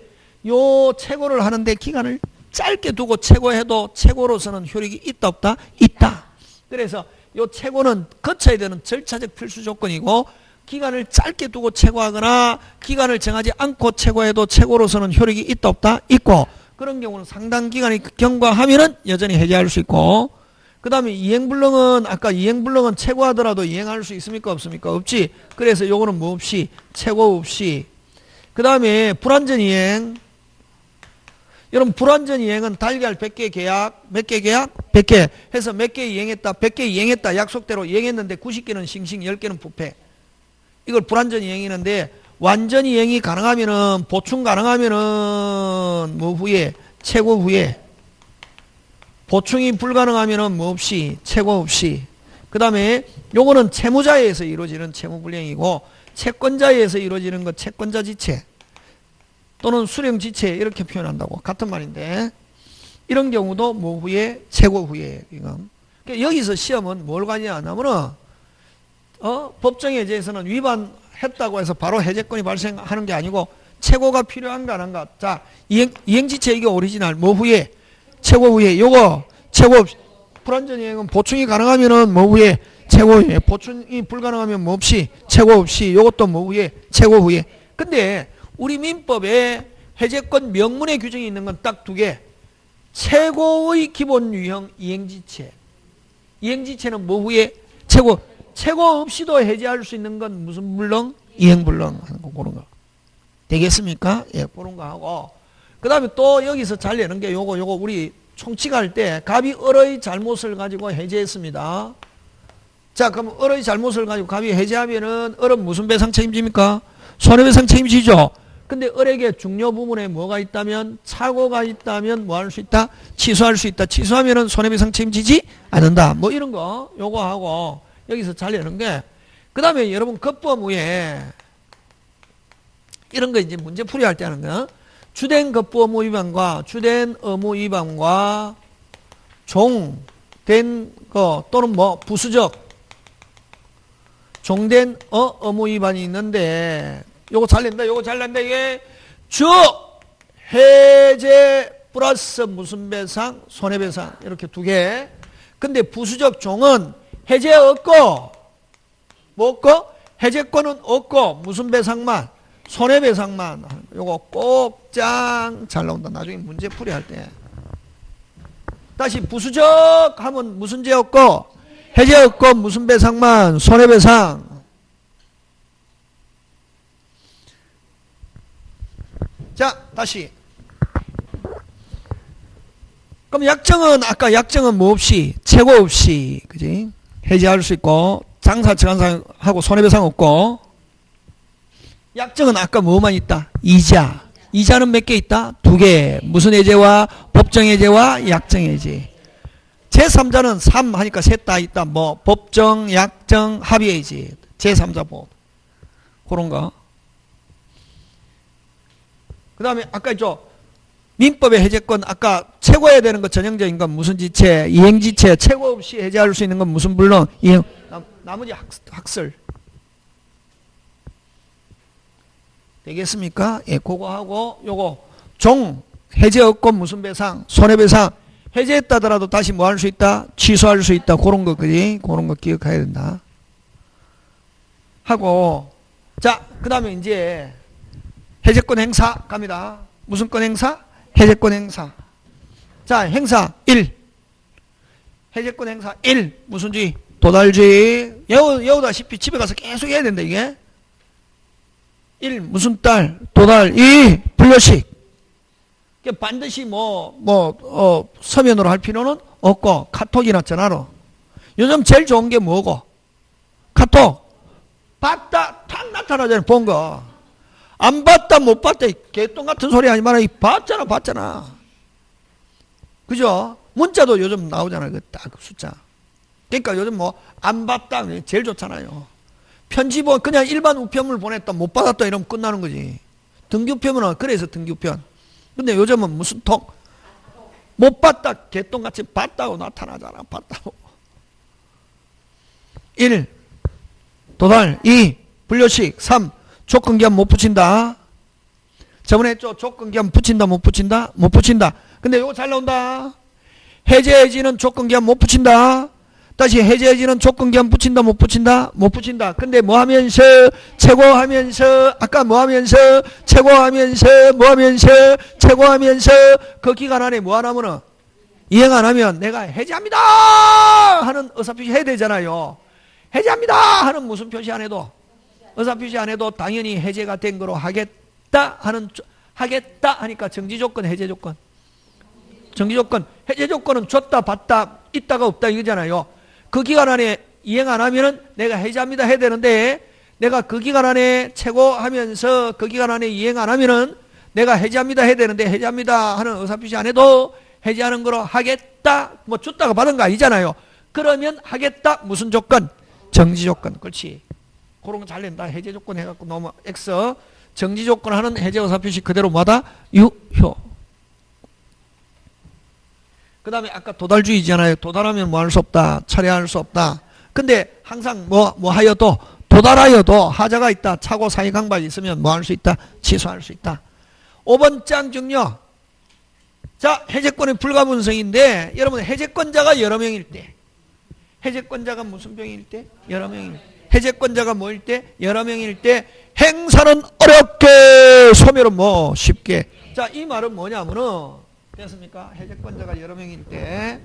요 최고를 하는데 기간을 짧게 두고 최고해도 최고로서는 효력이 있다 없다? 있다. 그래서 요 최고는 거쳐야 되는 절차적 필수 조건이고 기간을 짧게 두고 최고하거나 기간을 정하지 않고 최고해도 최고로서는 효력이 있다 없다? 있고 그런 경우는 상당 기간이 경과하면은 여전히 해제할 수 있고 그 다음에 이행불능은 아까 이행불능은 최고하더라도 이행할 수 있습니까 없습니까? 없지. 그래서 요거는 뭐 없이 최고 없이 그 다음에 불완전이행 여러분 불완전이행은 달걀 100개 계약 몇 개 계약? 100개 해서 몇 개 이행했다 100개 이행했다 약속대로 이행했는데 90개는 싱싱 10개는 부패 이걸 불완전이행이는데 완전이행이 가능하면은 보충 가능하면은 뭐 후에 최고 후에 보충이 불가능하면은 뭐 없이 최고 없이 그 다음에 요거는 채무자에 의해서 이루어지는 채무불이행이고 채권자에 의해서 이루어지는 것 채권자 지체 또는 수령 지체 이렇게 표현한다고 같은 말인데 이런 경우도 뭐 후에 최고 후에 이건 그러니까 여기서 시험은 뭘 가냐면은 법정 해제에서는 위반했다고 해서 바로 해제권이 발생하는 게 아니고 최고가 필요한가 안 한가 자 이행지체 이게 오리지널 뭐 후에 최고 후에 요거 최고 불완전이행은 보충이 가능하면은 뭐 후에 최고 후에 보충이 불가능하면 뭐 없이 최고 없이 요것도 뭐 후에 최고 후에 근데 우리 민법에 해제권 명문의 규정이 있는 건 딱 2개 최고의 기본 유형 이행지체 이행지체는 뭐 후에 최고 없이도 해제할 수 있는 건 무슨 불능? 이행불능 하는 거 그런 거 되겠습니까? 예, 그런 거 하고 그 다음에 또 여기서 잘 내는 게 요거 우리 총칙할 때 갑이 을의 잘못을 가지고 해제했습니다. 자 그럼 을의 잘못을 가지고 갑이 해제하면은 을은 무슨 배상 책임집니까? 손해배상 책임지죠. 근데 을에게 중요 부분에 뭐가 있다면 착오가 있다면 뭐 할 수 있다? 취소할 수 있다. 취소하면은 손해배상 책임지지 않는다. 뭐 이런 거 요거 하고 여기서 잘 내는 게 그 다음에 여러분 급부험 후에 이런 거 이제 문제풀이 할 때 하는 거 주된 급부 의무 위반과 주된 의무 위반과 종된 거 또는 뭐 부수적 종된 의무 위반이 있는데 요거 잘 낸다 요거 잘 낸다 이게 주 해제 플러스 무슨 배상 손해배상 이렇게 2개 근데 부수적 종은 해제 없고 뭐 없고 해제권은 없고 무슨 배상만 손해배상만 요거 꼭 짱 잘 나온다. 나중에 문제풀이 할 때 다시 부수적 하면 무슨 죄 없고 해제 없고 무슨 배상만 손해배상 자 다시 그럼 약정은 아까 약정은 뭐 없이 최고 없이 그지 해제할 수 있고 장사 증한상하고 손해배상 없고 약정은 아까 뭐만 있다? 이자는 몇 개 있다? 2개 무슨 해제와 법정 해제와 약정 해제 제 제3자는 3 하니까 셋 다 있다. 뭐 법정, 약정, 합의해야지. 제3자 보호. 그런 거. 그 다음에 아까 있죠. 민법의 해제권 아까 최고해야 되는 거 전형적인 건 무슨 지체, 이행지체, 최고 없이 해제할 수 있는 건 무슨 불능, 이행. 나머지 학설. 되겠습니까? 예, 그거 하고 요거 종 해제 없고 무슨 배상, 손해배상. 해제했다더라도 다시 뭐 할 수 있다? 취소할 수 있다. 그런 거, 그지? 그런 거 기억해야 된다. 하고, 자, 그 다음에 이제 해제권 행사 갑니다. 무슨 권 행사? 해제권 행사. 자, 행사 1. 해제권 행사 1. 무슨 주의? 도달주의. 여우다시피 집에 가서 계속 해야 된다, 이게. 1. 무슨 딸? 도달. 2. 불려식. 반드시 서면으로 할 필요는 없고, 카톡이나 전화로. 요즘 제일 좋은 게 뭐고? 카톡. 봤다, 탁 나타나잖아요, 본 거. 안 봤다, 못 봤다, 개똥 같은 소리 하지 마라. 봤잖아. 그죠? 문자도 요즘 나오잖아요, 그 딱 숫자. 그러니까 요즘 안 봤다, 제일 좋잖아요. 편지 그냥 일반 우편물 보냈다, 못 받았다, 이러면 끝나는 거지. 등교편은 그래서 등교편. 근데 요즘은 무슨 통? 못 봤다, 개똥같이 봤다고 나타나잖아, 봤다고. 1. 도달. 2. 불려식. 3. 조건기한 못 붙인다. 저번에 했죠? 조건기한 붙인다, 못 붙인다? 못 붙인다. 근데 이거 잘 나온다. 해제해지는 조건기한 못 붙인다. 다시 해제해지는 조건기한 붙인다, 못 붙인다? 못 붙인다. 근데 뭐 하면서, 최고하면서, 아까 뭐 하면서, 최고하면서, 뭐 하면서, 최고하면서, 그 기간 안에 뭐 안 하면은, 이행 안 하면 내가 해제합니다! 하는 의사표시 해야 되잖아요. 해제합니다! 하는 무슨 표시 안 해도, 의사표시 안 해도 당연히 해제가 된 거로 하겠다 하니까 정지조건, 해제조건. 정지조건, 해제조건은 줬다, 받다, 있다가 없다 이거잖아요. 그 기간 안에 이행 안 하면은 내가 해제합니다 해야 되는데, 내가 그 기간 안에 최고하면서 그 기간 안에 이행 안 하면은 내가 해제합니다 해야 되는데, 해제합니다 하는 의사표시 안 해도 해제하는 거로 하겠다, 뭐 줬다가 받은 거 아니잖아요. 그러면 하겠다, 무슨 조건? 정지조건. 그렇지. 그런 거 잘 낸다. 해제조건 해갖고 너무 X. 정지조건 하는 해제 의사표시 그대로 뭐다? 유효. 그 다음에 아까 도달주의잖아요. 도달하면 뭐 할 수 없다. 철회할 수 없다. 근데 항상 뭐 하여도, 도달하여도 하자가 있다. 차고 사익강박이 있으면 뭐 할 수 있다. 취소할 수 있다. 5번 장 중요. 자, 해제권의 불가분성인데, 여러분 해제권자가 여러 명일 때, 해제권자가 무슨 병일 때? 여러 명일 때. 해제권자가 뭐일 때? 여러 명일 때. 행사는 어렵게, 소멸은 뭐 쉽게. 자, 이 말은 뭐냐면은, 됐습니까? 해제권자가 여러 명일 때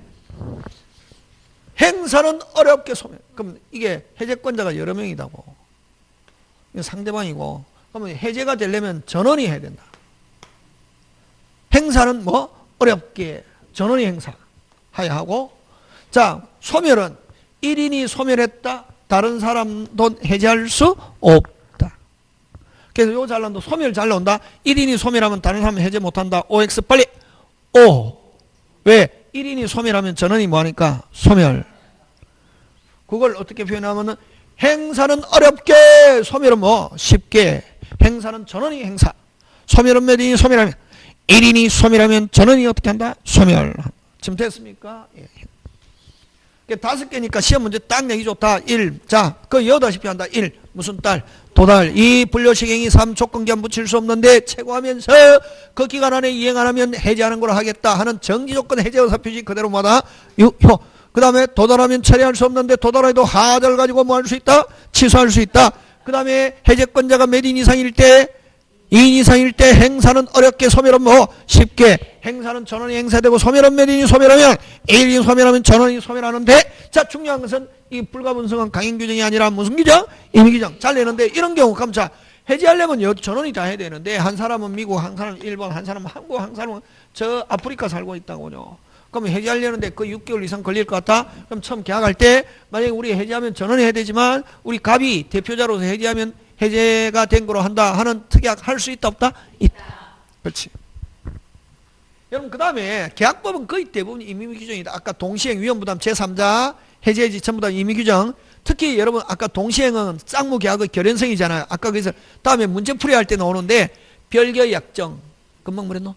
행사는 어렵게 소멸. 그럼 이게 해제권자가 여러 명이다고. 이게 상대방이고. 그러면 해제가 되려면 전원이 해야 된다. 행사는 뭐 어렵게 전원이 행사해야 하고. 자, 소멸은 1인이 소멸했다. 다른 사람도 해제할 수 없다. 그래서 요 잘 나온다. 소멸 잘 나온다. 1인이 소멸하면 다른 사람은 해제 못한다. OX 빨리. 왜? 1인이 소멸하면 전원이 뭐하니까? 소멸. 그걸 어떻게 표현하면은, 행사는 어렵게, 소멸은 뭐? 쉽게. 행사는 전원이 행사. 소멸은 몇 인이 소멸하면? 1인이 소멸하면 전원이 어떻게 한다? 소멸. 지금 됐습니까? 예. 5개니까 시험 문제 딱 내기 좋다. 1. 자, 그 여다시피 한다. 1. 무슨 딸? 도달. 2. 불려시행이 3. 조건기한 붙일 수 없는데 최고하면서 그 기간 안에 이행 안 하면 해제하는 걸 하겠다 하는 정지조건 해제 의사표시 그대로 뭐다? 유효. 그 다음에 도달하면 처리할 수 없는데 도달해도 하자를 가지고 뭐 할 수 있다? 취소할 수 있다. 그 다음에 해제권자가 몇 인 이상일 때? 2인 이상일 때 행사는 어렵게, 소멸은 뭐 쉽게. 행사는 전원이 행사되고 소멸은 몇 인이 소멸하면 1인이 소멸하면 전원이 소멸하는데, 자, 중요한 것은 이 불가분성은 강행규정이 아니라 무슨 규정? 임의규정. 잘 내는데 이런 경우 그럼 자, 해제하려면 전원이 다 해야 되는데, 한 사람은 미국, 한 사람은 일본, 한 사람은 한국, 한 사람은 저 아프리카 살고 있다고요. 그럼 해제하려는데 그 6개월 이상 걸릴 것 같다? 그럼 처음 계약할 때 만약에 우리 해제하면 전원이 해야 되지만 우리 갑이 대표자로서 해제하면 해제가 된 거로 한다 하는 특약 할 수 있다 없다? 있다. 그렇지. 여러분, 그 다음에 계약법은 거의 대부분 임의규정이다. 아까 동시행, 위험부담, 제3자, 해제해지, 전부다 임의규정. 특히 여러분, 아까 동시행은 쌍무계약의 결연성이잖아요. 아까 그래서 다음에 문제풀이 할 때 나오는데, 별개의 약정. 금방 뭐랬노?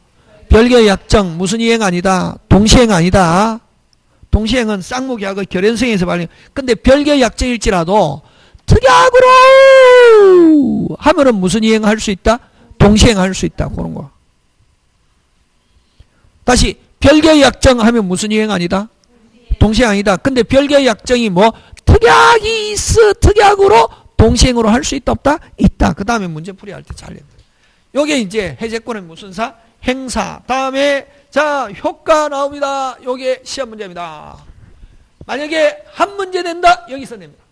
별개의 약정, 무슨 이행 아니다. 동시행 아니다. 동시행은 쌍무계약의 결연성에서 발령. 근데 별개의 약정일지라도, 특약으로 하면은 무슨 이행 할 수 있다? 동시행 할 수 있다. 그런 거. 다시 별개의 약정 하면 무슨 이행 아니다? 동시행 아니다. 근데 별개의 약정이 뭐 특약이 있어. 특약으로 동시행으로 할 수 있다 없다? 있다. 그 다음에 문제풀이 할 때 잘 해야 돼. 요게 이제 해제권의 무슨 사? 행사. 다음에 자 효과 나옵니다. 요게 시험 문제입니다. 만약에 한 문제 낸다? 여기서 냅니다.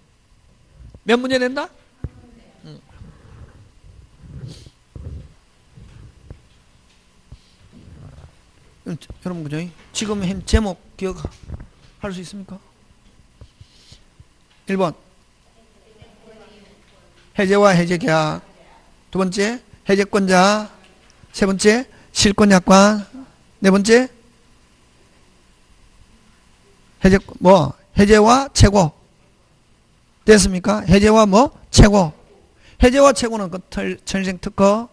몇 문제 낸다? 여러분 그죠? 지금 한 제목 기억할 수 있습니까? 1번 해제와 해제계약, 두 번째 해제권자, 세 번째 실권약관, 네 번째 해제와 최고. 됐습니까? 해제와 최고. 해제와 최고는 그 천생 특허,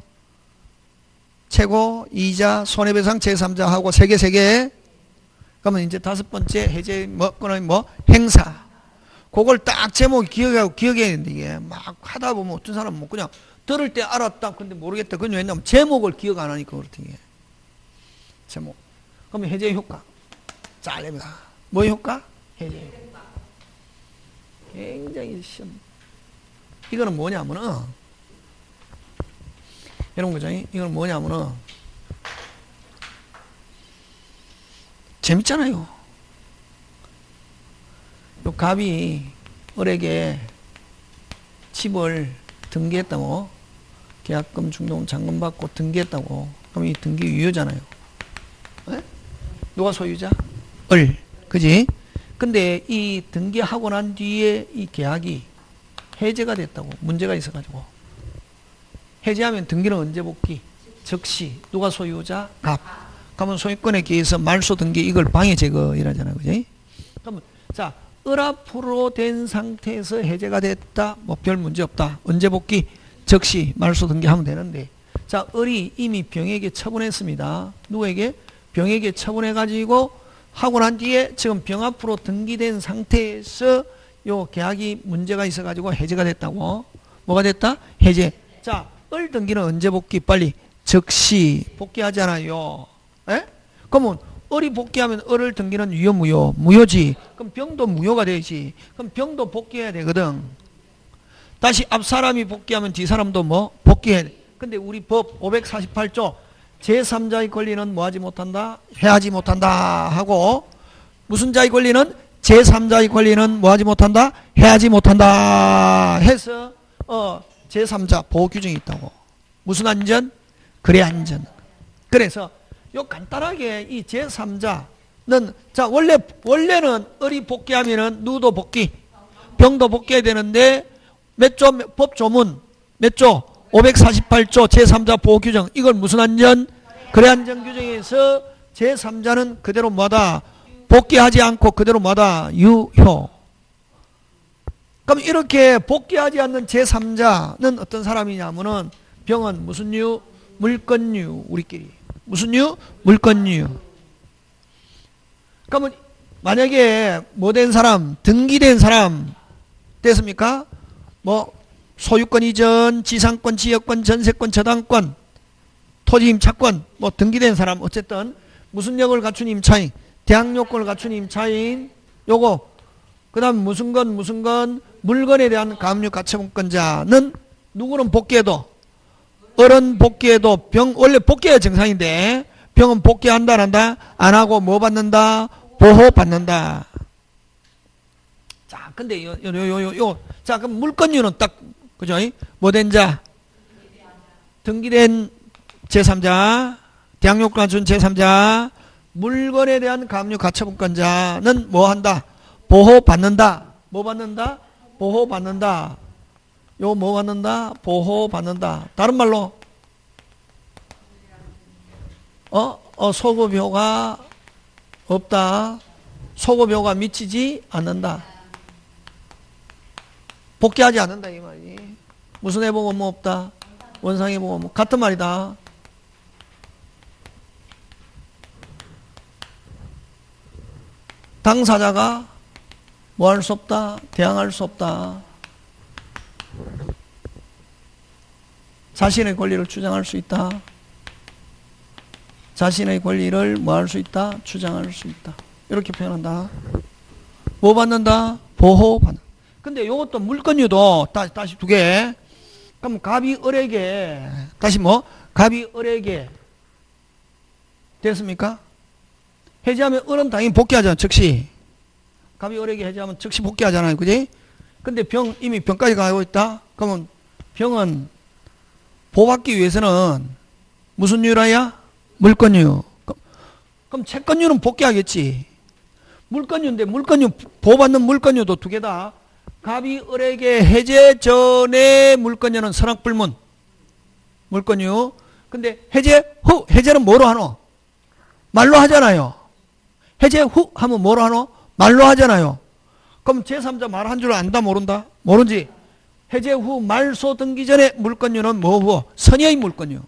최고, 이자, 손해배상, 제3자하고 세 개. 그러면 이제 다섯 번째 해제 행사. 그걸 딱 제목 기억해야 되는데, 이게 막 하다 보면 어떤 사람은 뭐 그냥 들을 때 알았다. 근데 모르겠다. 그건 왜냐면 제목을 기억 안 하니까 그렇다, 이게. 제목. 그러면 해제 효과. 잘 냅니다. 뭐 효과? 해제 효과. 굉장히 시험. 이거는 뭐냐면은, 여러분, 그죠? 이건 뭐냐면은, 재밌잖아요. 요 갑이 을에게 집을 등기했다고, 계약금, 중도금, 잔금 받고 등기했다고. 그럼 이 등기 유효잖아요. 네? 누가 소유자? 을. 그지? 근데 이 등기하고 난 뒤에 이 계약이 해제가 됐다고. 문제가 있어가지고. 해제하면 등기는 언제 복귀? 즉시. 누가 소유자? 갑. 그러면 소유권에 기해서 말소 등기 이걸 방해 제거 이라잖아요. 그지? 그러면 자, 을 앞으로 된 상태에서 해제가 됐다. 뭐 별 문제 없다. 언제 복귀? 즉시 말소 등기하면 되는데. 자, 을이 이미 병에게 처분했습니다. 누구에게? 병에게 처분해가지고 하고 난 뒤에 지금 병 앞으로 등기된 상태에서 요 계약이 문제가 있어가지고 해제가 됐다고. 뭐가 됐다? 해제. 자, 을 등기는 언제 복귀? 빨리. 즉시 복귀하잖아요. 에? 그러면 을이 복귀하면 을을 등기는 유효 무효? 무효지. 그럼 병도 무효가 되지. 그럼 병도 복귀해야 되거든. 다시 앞 사람이 복귀하면 뒤 사람도 복귀해야 돼. 근데 우리 법 548조 제3자의 권리는 뭐하지 못한다? 해하지 못한다 하고, 무슨 자의 권리는? 제3자의 권리는 뭐하지 못한다? 해하지 못한다 해서 제3자 보호 규정이 있다고. 무슨 안전? 거래 안전. 그래서 요 간단하게 이 제3자는 자 원래는 을이 복귀하면은 누구도 복귀, 병도 복귀해야 되는데 몇 조 법 조문 몇 조? 548조 제3자 보호 규정. 이걸 무슨 안전? 거래 안전 규정에서 제3자는 그대로 뭐다? 복귀하지 않고 그대로 뭐다? 유효. 그럼 이렇게 복귀하지 않는 제3자는 어떤 사람이냐면은 병은 무슨 유? 물권유. 우리끼리 무슨 유? 물권유. 그러면 만약에 뭐 된 사람? 등기된 사람 됐습니까? 소유권 이전, 지상권, 지역권, 전세권, 저당권, 토지 임차권, 등기된 사람, 어쨌든, 무슨 역을 갖춘 임차인, 대항요건을 갖춘 임차인, 요거, 그 다음 무슨 건, 물건에 대한 가압류 가처분권자는 누구는 복귀해도, 을은 복귀해도, 원래 복귀해야 정상인데, 병은 복귀한다, 안 한다? 안 하고 뭐 받는다? 보호 받는다. 자, 근데 자, 그럼 물권유는 딱, 그죠? 뭐 된 자? 등기된 제3자, 대항요건 갖춘 제3자, 물건에 대한 가압류 가처분권자는 뭐 한다? 보호 받는다. 뭐 받는다? 보호 받는다. 요 뭐 받는다? 보호 받는다. 다른 말로 소급효가 없다. 소급효가 미치지 않는다. 복귀하지 않는다 이 말이. 무슨 해복 업무 없다. 원상 해복 업무 같은 말이다. 당사자가 뭐 할 수 없다. 대항할 수 없다. 자신의 권리를 주장할 수 있다. 자신의 권리를 뭐 할 수 있다? 주장할 수 있다. 이렇게 표현한다. 뭐 받는다? 보호받는다. 근데 이것도 물권유도 다시 두 개. 그럼 갑이 을에게 다시 뭐? 갑이 을에게 됐습니까? 해지하면 을은 당연히 복귀하잖아. 즉시. 갑이 을에게 해지하면 즉시 복귀하잖아요. 그지? 근데 이미 병까지 가고 있다? 그러면 병은 보호받기 위해서는 무슨 유라야? 물권유. 그럼 채권유는 복귀하겠지. 물권유인데 물권유 보호받는 물권유도 두 개다. 갑이 을에게 해제 전에 물권유는 선악불문 물권유. 근데 해제 후 해제는 뭐로 하노? 말로 하잖아요. 해제 후 하면 뭐로 하노? 말로 하잖아요. 그럼 제3자 말한 줄 안다 모른다? 모르지. 해제 후 말소 등기 전에 물권유는 뭐 후? 선의의 물권유.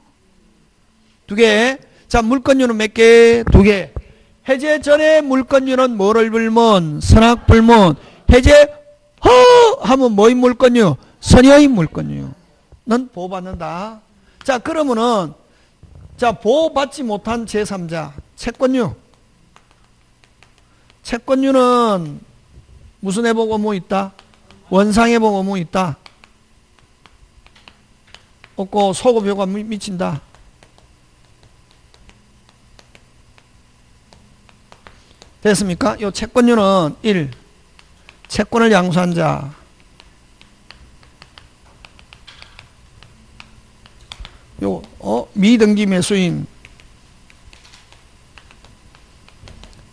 두 개. 자, 물권유는 몇 개? 두 개. 해제 전에 물권유는 뭐를 불문? 선악불문. 해제 후 하면 뭐의 물권유? 선의의 물권유는 보호받는다. 자, 그러면은 자, 보호받지 못한 제3자 채권유. 채권유는 무슨 해복 의무 있다? 원상 해복 의무 있다. 없고 소급효가 미친다. 됐습니까? 요 채권유는 1. 채권을 양수한 자. 요 미등기 매수인.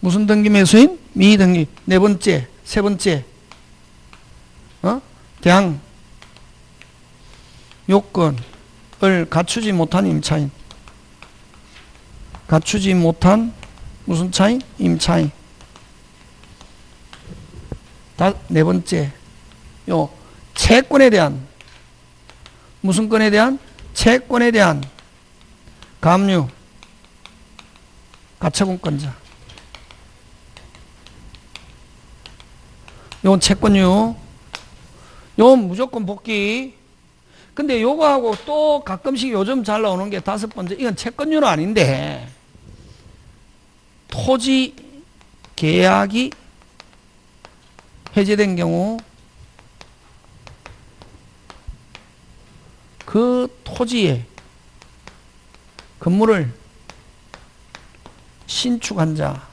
무슨 등기 매수인? 미등기. 네 번째, 세 번째. 대항 요건을 갖추지 못한 임차인. 갖추지 못한 무슨 차인? 임차인. 네 번째, 요 채권에 대한 무슨 건에 대한? 채권에 대한 감유 가처분권자. 요건 채권유. 요건 무조건 복귀. 근데 요거하고 또 가끔씩 요즘 잘 나오는 게 다섯 번째, 이건 채권유는 아닌데 토지 계약이 해제된 경우 그 토지에 건물을 신축한 자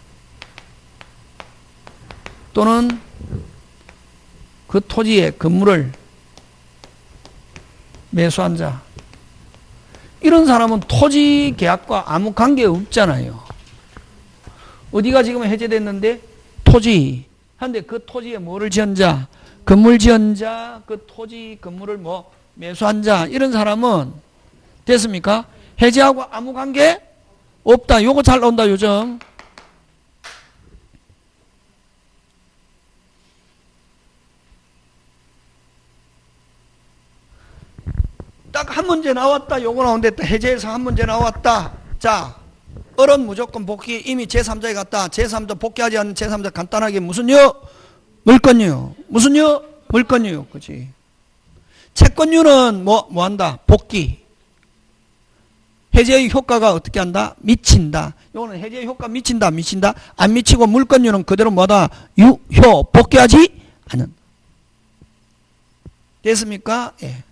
또는 그 토지에 건물을 매수한 자, 이런 사람은 토지 계약과 아무 관계 없잖아요. 어디가 지금 해제됐는데? 토지. 한데 그 토지에 뭐를 지은 자? 건물 지은 자, 그 토지 건물을 뭐 매수한 자, 이런 사람은 됐습니까? 해제하고 아무 관계 없다. 요거 잘 나온다 요즘. 딱 한 문제 나왔다. 요거 나온댔다. 해제해서 한 문제 나왔다. 자, 을은 무조건 복귀. 이미 제3자에 갔다. 제3자 복귀하지 않는 제3자 간단하게 무슨요? 물권유. 무슨요? 물권유. 그치. 채권유는 뭐 한다? 복귀. 해제의 효과가 어떻게 한다? 미친다. 요거는 해제의 효과 미친다. 미친다. 안 미치고 물권유는 그대로 뭐다? 유효. 복귀하지 않는. 됐습니까? 예.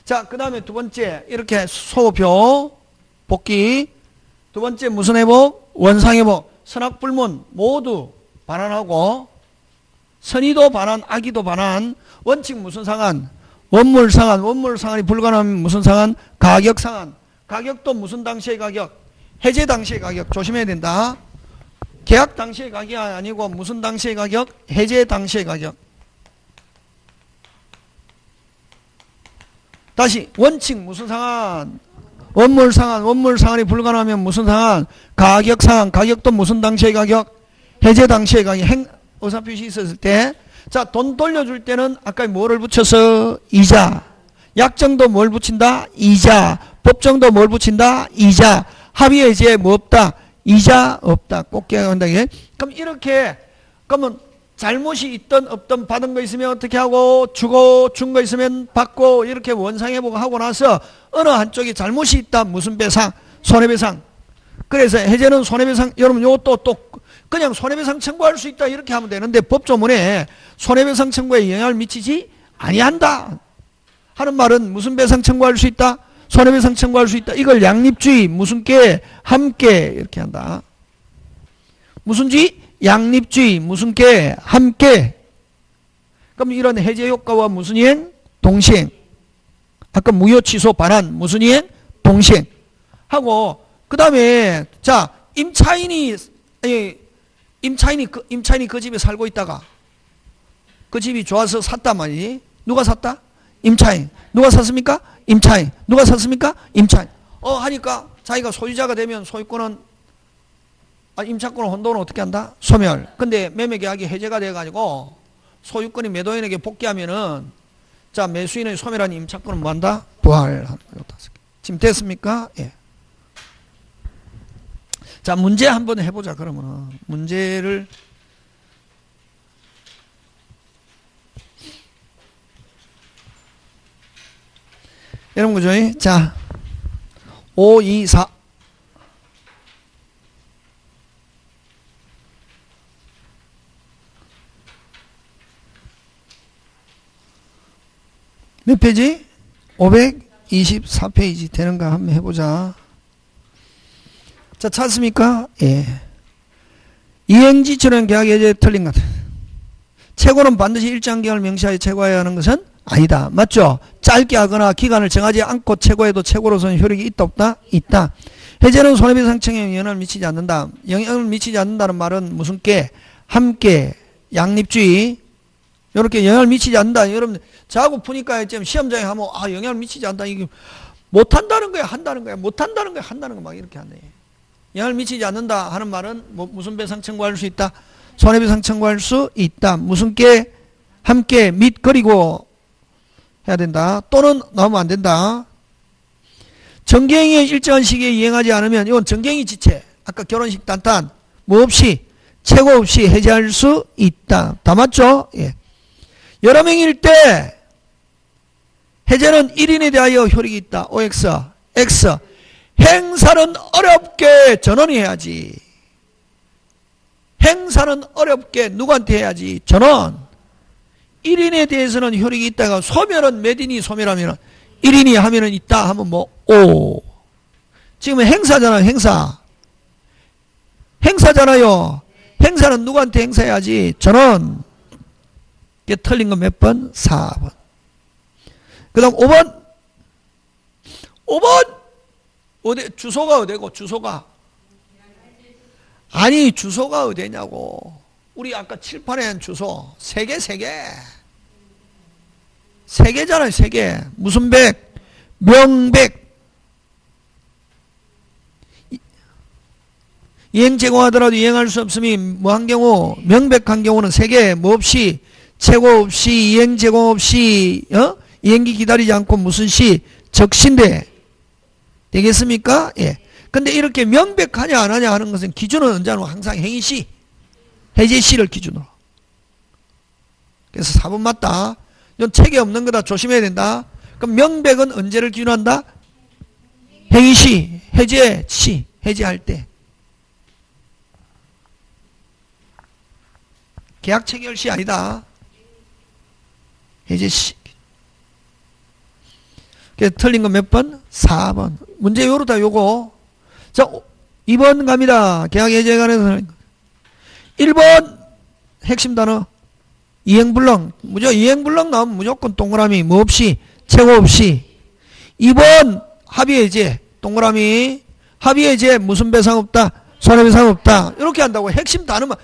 자, 그 다음에 두 번째, 이렇게 소표, 복귀. 두 번째, 무슨 회복? 원상 회복. 선악불문 모두 반환하고, 선의도 반환, 악의도 반환. 원칙 무슨 상한? 원물 상한. 원물 상한이 불가능하면 무슨 상한? 가격 상한. 가격도 무슨 당시의 가격? 해제 당시의 가격. 조심해야 된다. 계약 당시의 가격이 아니고 무슨 당시의 가격? 해제 당시의 가격. 다시 원칙 무슨 상한? 원물 상한, 원물 상한이 불가능하면 무슨 상한? 가격 상한, 가격도 무슨 당시의 가격? 해제 당시의 가격. 의사표시 있었을 때. 자, 돈 돌려줄 때는 아까 뭐를 붙여서? 이자. 약정도 뭘 붙인다? 이자. 법정도 뭘 붙인다? 이자. 합의에 이제 뭐 없다? 이자 없다. 꼭 기억한다. 그럼 이렇게, 그러면 잘못이 있든 없든 받은 거 있으면 어떻게 하고, 주고 준 거 있으면 받고, 이렇게 원상회복 하고 나서 어느 한쪽이 잘못이 있다. 무슨 배상? 손해배상. 그래서 해제는 손해배상. 여러분 요것도 또 그냥 손해배상 청구할 수 있다 이렇게 하면 되는데 법조문에 손해배상 청구에 영향을 미치지 아니한다 하는 말은 무슨 배상 청구할 수 있다? 손해배상 청구할 수 있다. 이걸 양립주의 무슨 께? 함께 이렇게 한다. 무슨 주의? 양립주의 무슨 께? 함께. 그럼 이런 해제 효과와 무슨 이행? 동시행. 아까 무효 취소 반환 무슨 이행? 동시행. 하고 그 다음에 자 임차인이 그 집에 살고 있다가 그 집이 좋아서 샀단 말이지. 누가 샀다? 임차인. 누가 샀습니까? 임차인. 누가 샀습니까? 임차인. 하니까 자기가 소유자가 되면 소유권은 임차권을 혼동은 어떻게 한다? 소멸. 근데 매매계약이 해제가 돼가지고 소유권이 매도인에게 복귀하면은 자 매수인의 소멸한 임차권은 뭐한다? 부활하는 거예요. 지금 됐습니까? 예. 자 문제 한번 해보자. 그러면은 문제를 여러분 그죠? 자 5, 2, 4 몇 페이지? 524페이지 되는가 한번 해보자. 자, 찾습니까? 예. 이행지처럼 계약 해제 틀린 것 같아. 최고는 반드시 일정 기간을 명시하여 최고해야 하는 것은 아니다. 맞죠? 짧게 하거나 기간을 정하지 않고 최고해도 최고로서는 효력이 있다 없다? 있다. 해제는 손해배상 청구에 영향을 미치지 않는다. 영향을 미치지 않는다는 말은 무슨 께? 함께 양립주의 이렇게 영향을 미치지 않는다. 여러분 자고 푸니까 지금 시험장에 하면 영향을 미치지 않는다. 이게 못한다는 거야 한다는 거야 못한다는 거야 한다는 거 막 이렇게 하네. 영향을 미치지 않는다 하는 말은 무슨 배상 청구할 수 있다? 손해배상 청구할 수 있다. 무슨 께? 함께 및 그리고 해야 된다. 또는 나오면 안 된다. 정경이 일정한 시기에 이행하지 않으면 이건 정경이 지체. 아까 결혼식 단탄 뭐 없이 최고 없이 해제할 수 있다. 다 맞죠? 예. 여러 명일 때 해제는 1인에 대하여 효력이 있다. OX, X. 행사는 어렵게 전원이 해야지. 행사는 어렵게 누구한테 해야지? 전원. 1인에 대해서는 효력이 있다가 소멸은 몇 인이 소멸하면 1인이 하면은 있다 하면 뭐 5. 지금 행사잖아. 행사. 행사잖아요. 행사는 누구한테 행사해야지? 전원. 이게 틀린 거 몇 번? 4번. 그 다음 5번. 5번. 어디, 주소가 어디고, 주소가? 아니, 주소가 어디냐고. 우리 아까 칠판에 주소. 3개, 3개. 3개잖아요, 3개. 무슨 백? 명백. 이행 제공하더라도 이행할 수 없음이 뭐 한 경우? 명백한 경우는 3개. 뭐 없이? 최고 없이, 이행 제공 없이, 이행기 기다리지 않고 무슨 시? 적신대. 되겠습니까? 예. 근데 이렇게 명백하냐 안 하냐 하는 것은 기준은 언제나 항상 행위시, 해제시를 기준으로. 그래서 4번 맞다. 이건 책에 없는 거다. 조심해야 된다. 그럼 명백은 언제를 기준한다? 행위시, 해제시, 해제할 때. 계약 체결시 아니다. 해제시. 그래서 틀린 거 몇 번? 4번. 문제 요렇다, 요거. 자, 2번 갑니다. 계약 해제에 관해서. 1번, 핵심 단어. 이행불능. 이행불능 나오면 무조건 동그라미, 뭐 없이, 최고 없이. 2번, 합의해제. 동그라미. 합의해제, 무슨 배상 없다? 손해배상 없다. 이렇게 한다고. 핵심 단어만.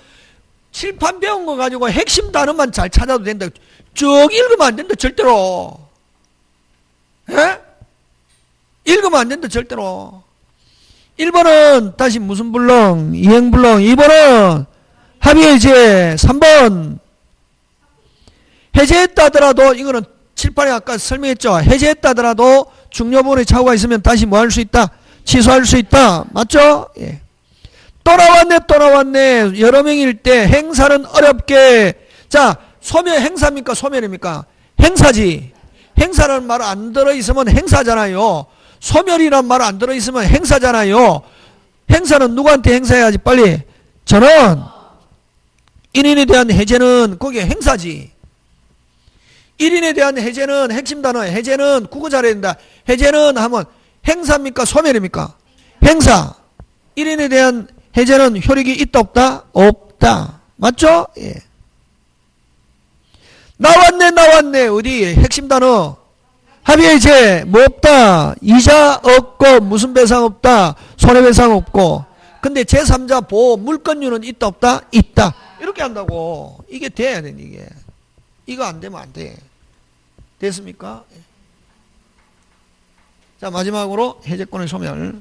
칠판 배운 거 가지고 핵심 단어만 잘 찾아도 된다. 쭉 읽으면 안 된다, 절대로. 예? 읽으면 안 된다 절대로. 1번은 다시 무슨 불능? 이행불능. 2번은 합의해제. 3번 해제했다 하더라도 이거는 7, 8에 아까 설명했죠. 해제했다 하더라도 중요부분에 착오가 있으면 다시 뭐 할 수 있다? 취소할 수 있다. 맞죠? 예. 또 나왔네. 여러 명일 때 행사는 어렵게. 자, 소멸 행사입니까? 소멸입니까? 행사지. 행사라는 말 안 들어있으면 행사잖아요. 소멸이란 말 안 들어있으면 행사잖아요. 행사는 누구한테 행사해야지 빨리? 전원. 1인에 대한 해제는 거기에 행사지. 1인에 대한 해제는 핵심 단어. 해제는 국어 잘해야 된다. 해제는 하면 행사입니까? 소멸입니까? 행사. 1인에 대한 해제는 효력이 있다 없다? 없다. 맞죠? 예. 나왔네. 어디? 핵심 단어. 합의해제. 뭐 없다? 이자 없고 무슨 배상 없다? 손해배상 없고. 근데 제3자 보호 물권료는 있다 없다? 있다. 이렇게 한다고. 이게 돼야 돼. 이게. 이거 안 되면 안 돼. 됐습니까? 자, 마지막으로 해제권의 소멸.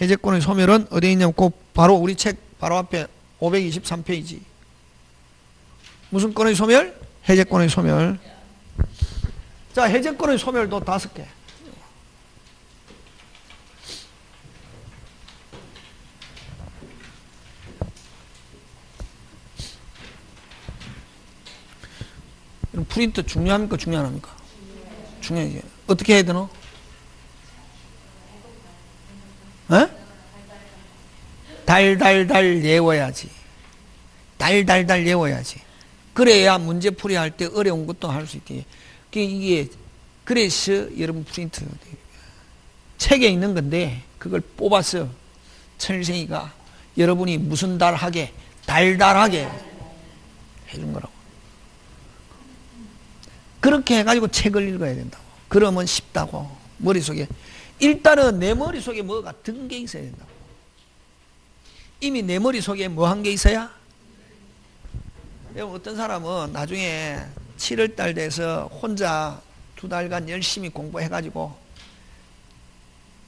해제권의 소멸은 어디에 있냐면 꼭 바로 우리 책 바로 앞에 523페이지. 무슨 권의 소멸? 해제권의 소멸. 자, 해제권의 소멸도 5개. 프린트 중요합니까? 중요 안 합니까? 중요하지. 어떻게 해야 되노? 에? 달달달 외워야지. 달달달 외워야지. 그래야 문제풀이 할 때 어려운 것도 할 수 있게. 이게 그래서 여러분 프린트 책에 있는 건데 그걸 뽑아서 천생이가 여러분이 무슨 달하게 달달하게 해준 거라고. 그렇게 해가지고 책을 읽어야 된다고. 그러면 쉽다고. 머릿속에 일단은 내 머릿속에 뭐가 든 게 있어야 된다고. 이미 내 머릿속에 뭐 한 게 있어야? 어떤 사람은 나중에 7월달 돼서 혼자 2달간 열심히 공부해가지고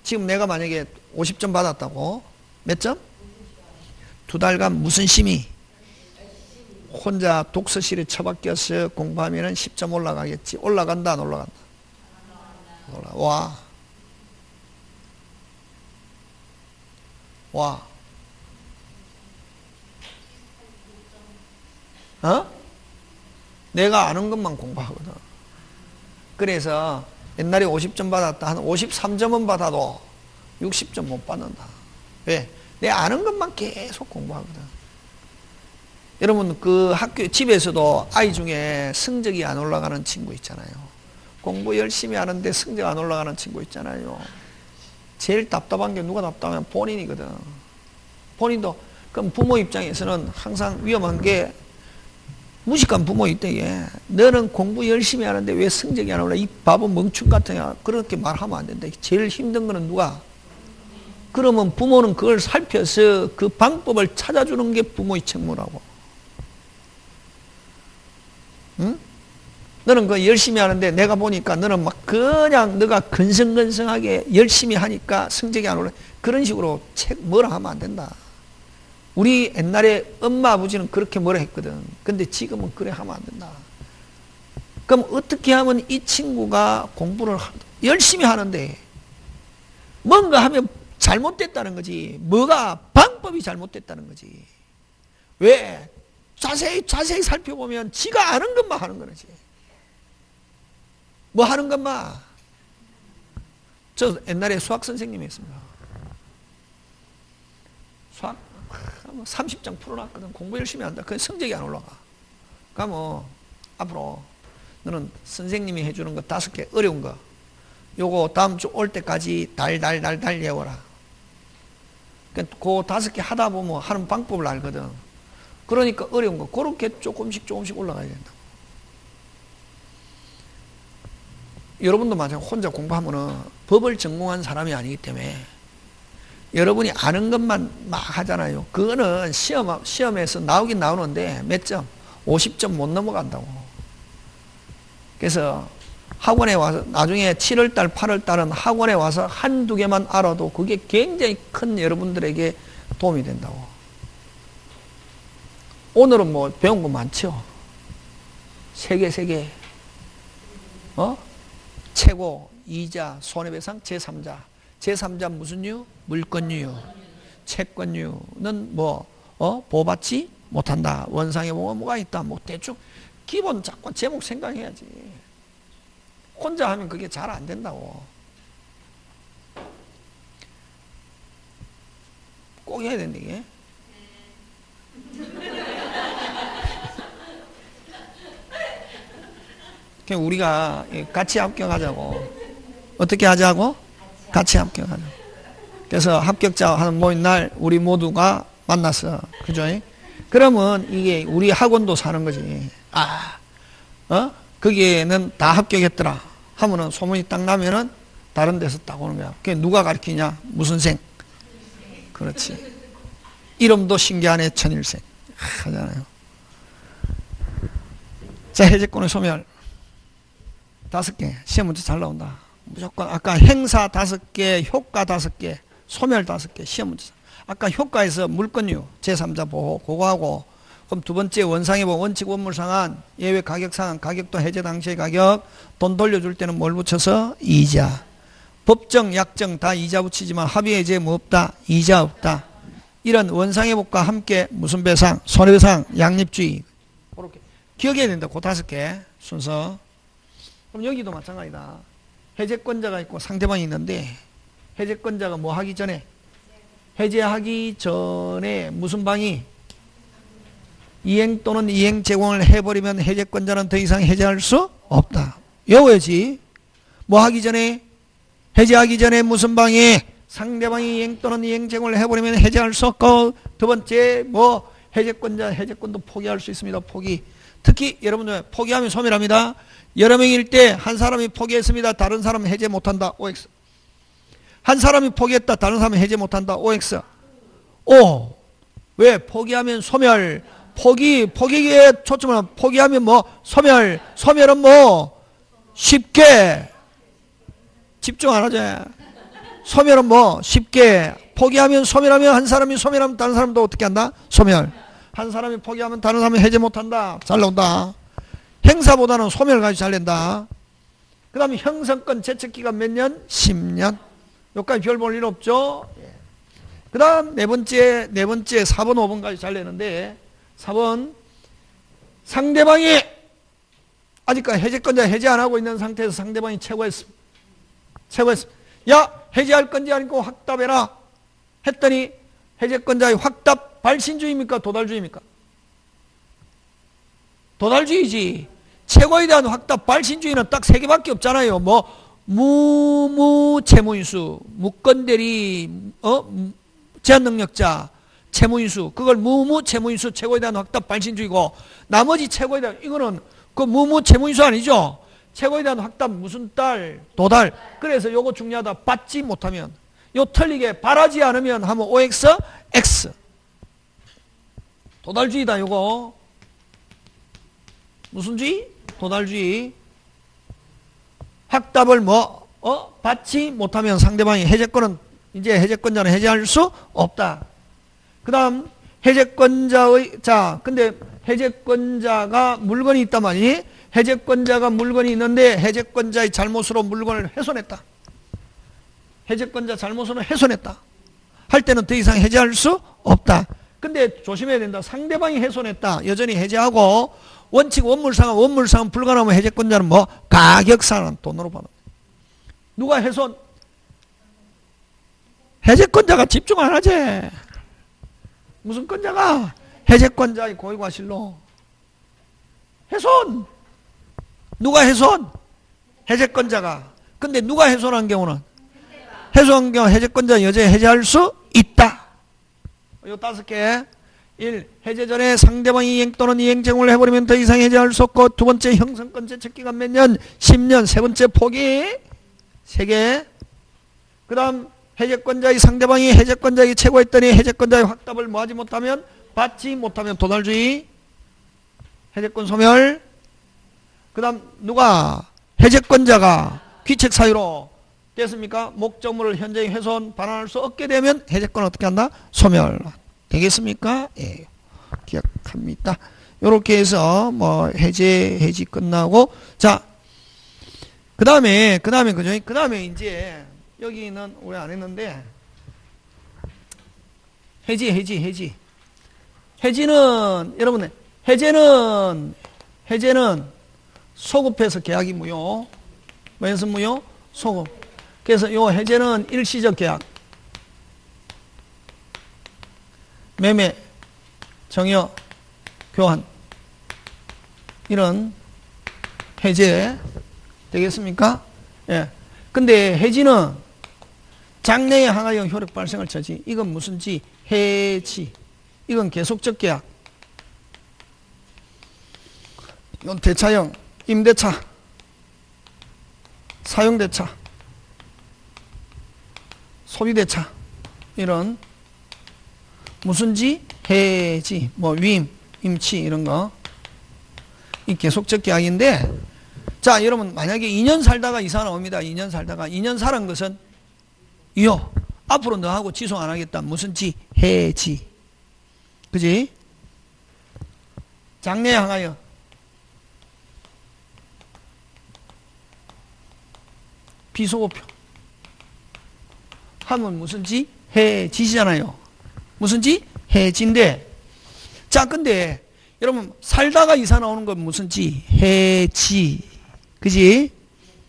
지금 내가 만약에 50점 받았다고. 몇 점? 2달간 무슨 심의? 혼자 독서실에 처박혀서 공부하면 10점 올라가겠지. 올라간다 안 올라간다? 와. 내가 아는 것만 공부하거든. 그래서 옛날에 50점 받았다. 한 53점은 받아도 60점 못 받는다. 왜? 내 아는 것만 계속 공부하거든. 여러분 그 학교 집에서도 아이 중에 성적이 안 올라가는 친구 있잖아요. 공부 열심히 하는데 성적 안 올라가는 친구 있잖아요. 제일 답답한 게 누가 답답하면 본인이거든. 본인도. 그럼 부모 입장에서는 항상 위험한 게 무식한 부모 있대. 너는 공부 열심히 하는데 왜 성적이 안 올라? 이 바보 멍충 같으냐. 그렇게 말하면 안 된다. 제일 힘든 거는 누가? 그러면 부모는 그걸 살펴서 그 방법을 찾아주는 게 부모의 책무라고. 응? 너는 그 열심히 하는데 내가 보니까 너는 막 그냥 너가 근성근성하게 열심히 하니까 성적이 안 올라. 그런 식으로 뭐라 하면 안 된다. 우리 옛날에 엄마 아버지는 그렇게 뭐라 했거든. 근데 지금은 그래 하면 안 된다. 그럼 어떻게 하면 이 친구가 공부를 열심히 하는데 뭔가 하면 잘못됐다는 거지. 뭐가 방법이 잘못됐다는 거지. 왜? 자세히 살펴보면 지가 아는 것만 하는 거지. 뭐 하는 것만. 저 옛날에 수학 선생님이 했습니다. 수학 30장 풀어놨거든. 공부 열심히 한다. 그 성적이 안 올라가. 그러면 앞으로 너는 선생님이 해주는 거 5개 어려운 거 요거 다음 주 올 때까지 달달달달 외워라. 그 5개 하다 보면 하는 방법을 알거든. 그러니까 어려운 거 그렇게 조금씩 올라가야 된다. 여러분도 마찬가지로 혼자 공부하면은 법을 전공한 사람이 아니기 때문에 여러분이 아는 것만 막 하잖아요. 그거는 시험에서 나오긴 나오는데 몇 점? 50점 못 넘어간다고. 그래서 학원에 와서 나중에 7월달, 8월달은 학원에 와서 한두 개만 알아도 그게 굉장히 큰 여러분들에게 도움이 된다고. 오늘은 뭐 배운 거 많죠. 세계 최고, 이자, 손해배상, 제3자. 제3자 무슨 유? 물권유. 채권유는 뭐 보호받지 못한다. 원상에 보면 뭐가 있다. 뭐 대충 기본 자꾸 제목 생각해야지. 혼자 하면 그게 잘 안 된다고. 꼭 해야 된다 이게. 우리가 같이 합격하자고. 어떻게 하자고? 같이 합격하자고. 그래서 합격자 하는 모임 날 우리 모두가 만났어. 그죠? 그러면 이게 우리 학원도 사는 거지. 거기에는 다 합격했더라 하면은 소문이 딱 나면은 다른 데서 딱 오는 거야. 그게 누가 가르치냐? 무슨 생? 그렇지. 이름도 신기하네. 천일생. 하잖아요. 자, 해제권의 소멸 5개. 시험 문제 잘 나온다. 무조건 아까 행사 5개, 효과 5개, 소멸 5개. 시험 문제. 아까 효과에서 물권유, 제3자 보호, 그거 하고, 그럼 두 번째 원상의 보호, 원칙 원물 상한, 예외 가격 상한, 가격도 해제 당시의 가격, 돈 돌려줄 때는 뭘 붙여서? 이자. 법정, 약정 다 이자 붙이지만 합의 해제 뭐 없다? 이자 없다. 이런 원상의 복과 함께 무슨 배상? 손해배상, 양립주의. 그렇게 기억해야 된다. 그 5개 순서. 그럼 여기도 마찬가지다. 해제권자가 있고 상대방이 있는데 해제권자가 뭐 하기 전에? 해제하기 전에 무슨 방이? 이행 또는 이행 제공을 해버리면 해제권자는 더 이상 해제할 수 없다. 외워야지. 뭐 하기 전에? 해제하기 전에 무슨 방이? 상대방이 이행 또는 이행 제공을 해버리면 해제할 수 없고, 두 번째 뭐 해제권자 해제권도 포기할 수 있습니다. 포기. 특히 여러분들 포기하면 소멸합니다. 여러 명일 때 한 사람이 포기했습니다. 다른 사람은 해제 못한다. OX. 한 사람이 포기했다. 다른 사람은 해제 못한다. OX. O. 왜? 포기하면 소멸. 포기에 초점을 포기하면 뭐? 소멸. 소멸은 뭐? 쉽게. 집중 안 하지. 소멸은 뭐? 쉽게. 포기하면 소멸하면 한 사람이 소멸하면 다른 사람도 어떻게 한다? 소멸. 한 사람이 포기하면 다른 사람이 해제 못한다. 잘 나온다. 행사보다는 소멸 가지고 잘 낸다. 그 다음에 형성권 제척기간 몇 년? 10년. 여기까지 별 볼 일 없죠. 그 다음 네 번째 4번 5번까지 잘 내는데 4번 상대방이 아직까지 해제권자 해제 안 하고 있는 상태에서 상대방이 최고했습니다. 야 해제할 건지 아니고 확답해라 했더니 해제권자의 확답 발신주의입니까? 도달주의입니까? 도달주의지. 최고에 대한 확답 발신주의는 딱 3개밖에 없잖아요. 뭐 무채무인수, 무건대리, 제한능력자, 채무인수. 그걸 무채무인수 최고에 대한 확답 발신주의고, 나머지 최고에 대한 이거는 그 무채무인수 아니죠. 최고에 대한 확답 무슨 딸? 도달. 그래서 요거 중요하다. 받지 못하면, 요 틀리게 바라지 않으면 하면 OX, X. 도달주의다 요거. 무슨 주의? 도달주의. 확답을 받지 못하면 상대방이 해제권은 이제 해제권자는 해제할 수 없다. 그 다음 해제권자의 근데 해제권자가 물건이 있단 말이니? 해제권자가 물건이 있는데 해제권자의 잘못으로 물건을 훼손했다. 해제권자 잘못으로 훼손했다. 할 때는 더 이상 해제할 수 없다. 근데 조심해야 된다. 상대방이 훼손했다. 여전히 해제하고 원칙 원물상은 불가능하면 해제권자는 뭐? 가격상은 돈으로 받는. 누가 훼손? 해제권자가 집중 안 하지. 무슨 권자가? 해제권자의 고의과실로. 훼손. 누가 훼손? 해제권자가. 근데 누가 훼손한 경우는? 훼손한 경우 해제권자 여전히 해제할 수 있다. 요 5개. 1. 해제 전에 상대방이 이행 또는 이행 제공을 해버리면 더 이상 해제할 수 없고, 두 번째 형성권 제척기간 몇 년? 10년. 세 번째 포기 3개. 그 다음 해제권자의 상대방이 해제권자에게 최고했더니 해제권자의 확답을 뭐하지 못하면? 받지 못하면 도달주의. 해제권 소멸. 그 다음 누가? 해제권자가 귀책 사유로 됐습니까? 목적물을 현저히 훼손, 반환할 수 없게 되면 해제권 어떻게 한다? 소멸. 되겠습니까? 예. 기억합니다. 요렇게 해서 뭐 해지 끝나고 자, 그다음에 그죠? 그다음에 이제 여기는 우리 안 했는데 해지. 해지는 여러분 해제는 소급해서 계약이 무효. 뭐해서 무효? 소급. 그래서 요 해제는 일시적 계약. 매매, 정여, 교환. 이런 해제 되겠습니까? 예. 근데 해지는 장래에 항하여 효력 발생을 처지. 이건 무슨 지? 해지. 이건 계속적 계약. 이건 대차형, 임대차, 사용대차, 소비대차. 이런 무슨 지? 해지. 뭐 위임, 임치 이런 거. 이 계속적 계약인데 자, 여러분 만약에 2년 살다가 이사 나옵니다. 2년 살다가 2년 살은 것은 유효. 앞으로 너하고 지속 안 하겠다. 무슨 지? 해지. 그지? 장래에 향하여 비소급표 하면 무슨 지? 해지잖아요. 무슨 지? 해지인데 자, 근데 여러분 살다가 이사 나오는 건 무슨 지? 해지. 그지?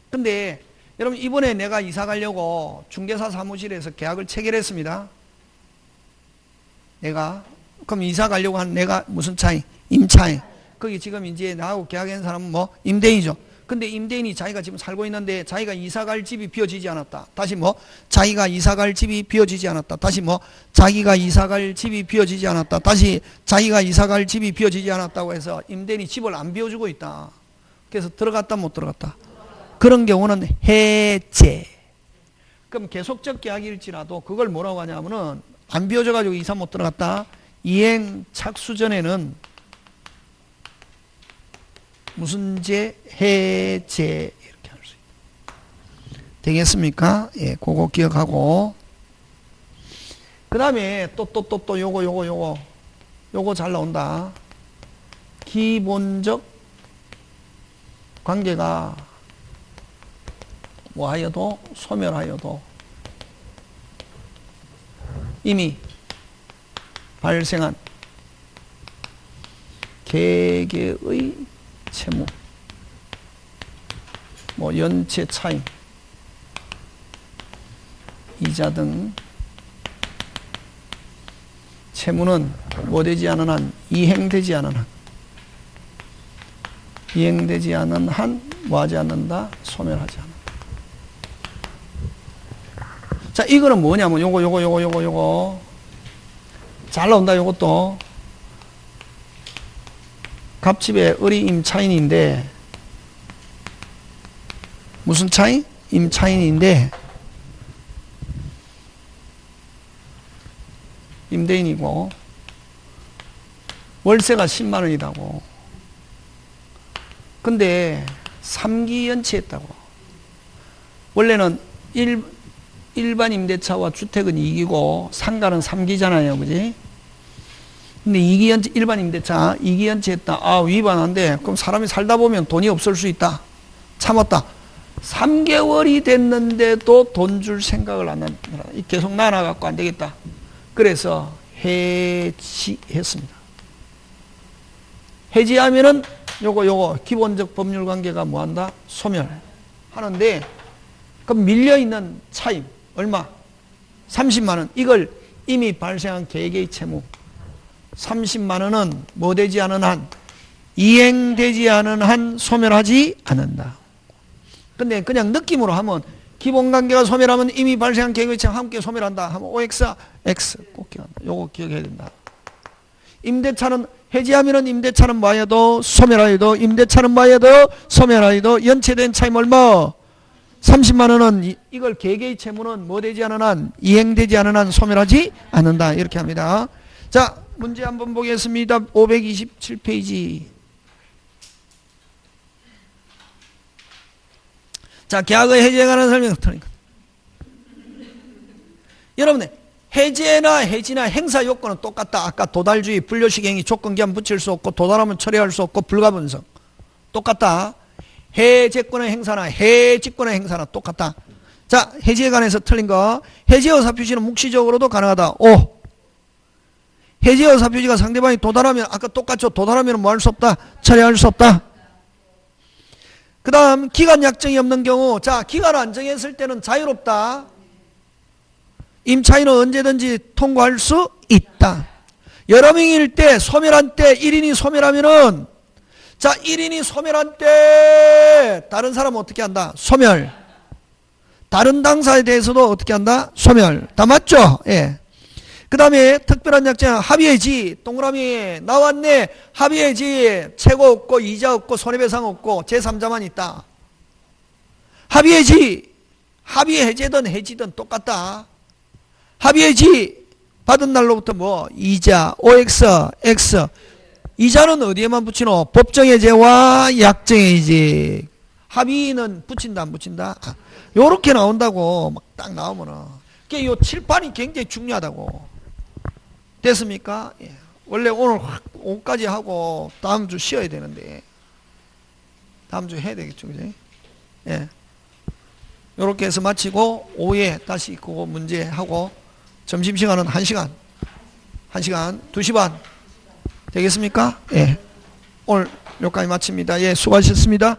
근데 여러분 이번에 내가 이사 가려고 중개사 사무실에서 계약을 체결했습니다. 내가 그럼 이사 가려고 한 내가 무슨 차이? 임차인. 거기 지금 이제 나하고 계약한 사람은 뭐 임대인이죠. 근데 임대인이 자기가 지금 살고 있는데 자기가 이사 갈 집이 비어지지 않았다. 다시 뭐 자기가 이사 갈 집이 비어지지 않았다. 다시 뭐 자기가 이사 갈 집이 비어지지 않았다. 다시 자기가 이사 갈 집이 비어지지 않았다고 해서 임대인이 집을 안 비워주고 있다. 그래서 들어갔다 못 들어갔다. 그런 경우는 해제. 그럼 계속적 계약일지라도 그걸 뭐라고 하냐면은 안 비워져가지고 이사 못 들어갔다. 이행 착수 전에는 무슨 제? 해제. 이렇게 할 수 있다. 되겠습니까? 예, 그거 기억하고. 그 다음에 또 요거 잘 나온다. 기본적 관계가 뭐 하여도 소멸하여도 이미 발생한 개개의 채무, 뭐 연체 차임, 이자 등 채무는 뭐 되지 않은 한, 이행되지 않은 한, 뭐 하지 않는다? 소멸하지 않는다. 자, 이거는 뭐냐면 요거 잘 나온다. 요것도 갑집의 을이 임차인인데 무슨 차인? 임차인인데 임대인이고 월세가 10만 원이라고. 근데 3기 연체했다고. 원래는 일반 임대차와 주택은 2기고 상가는 3기잖아요. 그지? 근데 2기 연체, 일반 임대차 2기 연체했다. 아, 위반한데 그럼 사람이 살다 보면 돈이 없을 수 있다. 참았다. 3개월이 됐는데도 돈 줄 생각을 안 한다. 계속 나눠갖고 안 되겠다. 그래서 해지했습니다. 해지하면은 요거 기본적 법률 관계가 뭐한다? 소멸하는데 그럼 밀려있는 차임 얼마? 30만 원. 이걸 이미 발생한 개개의 채무 30만 원은 뭐 되지 않은 한, 이행되지 않은 한 소멸하지 않는다. 근데 그냥 느낌으로 하면 기본관계가 소멸하면 이미 발생한 개개의 채무 함께 소멸한다 하면 OX, X 꼭 기억한다. 요거 기억해야 된다. 임대차는 해지하면은 임대차는 뭐하여도 소멸하여도, 임대차는 뭐하여도 소멸하여도 연체된 차임 얼마? 30만 원은 이걸 개개의 채무는 뭐 되지 않은 한, 이행되지 않은 한 소멸하지 않는다. 이렇게 합니다. 자, 문제 한번 보겠습니다. 527페이지. 자, 계약의 해지에 관한 설명 드립니다. 여러분, 해지나 해지나 행사 요건은 똑같다. 아까 도달주의, 분류식행위, 조건기한 붙일 수 없고 도달하면 처리할 수 없고 불가분성. 똑같다. 해제권의 행사나 해지권의 행사나 똑같다. 자, 해지에 관해서 틀린 거. 해지 의사표시는 묵시적으로도 가능하다. 오. 해지 의사표시가 상대방이 도달하면 아까 똑같죠. 도달하면 뭐 할 수 없다. 처리할 수 없다. 그 다음 기간 약정이 없는 경우. 자, 기간 안 정했을 때는 자유롭다. 임차인은 언제든지 통고할 수 있다. 여러 명일 때, 소멸한 때, 1인이 소멸하면은, 자, 1인이 소멸한 때, 다른 사람은 어떻게 한다? 소멸. 다른 당사에 대해서도 어떻게 한다? 소멸. 다 맞죠? 예. 그 다음에 특별한 약정, 합의해지. 동그라미 나왔네. 합의해지. 최고 없고, 이자 없고, 손해배상 없고, 제3자만 있다. 합의해지. 합의해제든 해지든 똑같다. 합의해지 받은 날로부터 뭐 이자, OX, X. 이자는 어디에만 붙이노? 법정해제와 약정해제. 합의는 붙인다 안 붙인다? 아, 요렇게 나온다고 막 딱 나오면은 요 칠판이 굉장히 중요하다고. 됐습니까? 예. 원래 오늘 오까지 하고 다음 주 쉬어야 되는데 다음 주 해야 되겠죠, 그지? 예. 요렇게 해서 마치고 오후에 다시 그거 문제 하고 점심시간은 1시간, 2시 반 되겠습니까? 예. 오늘 여기까지 마칩니다. 예, 수고하셨습니다.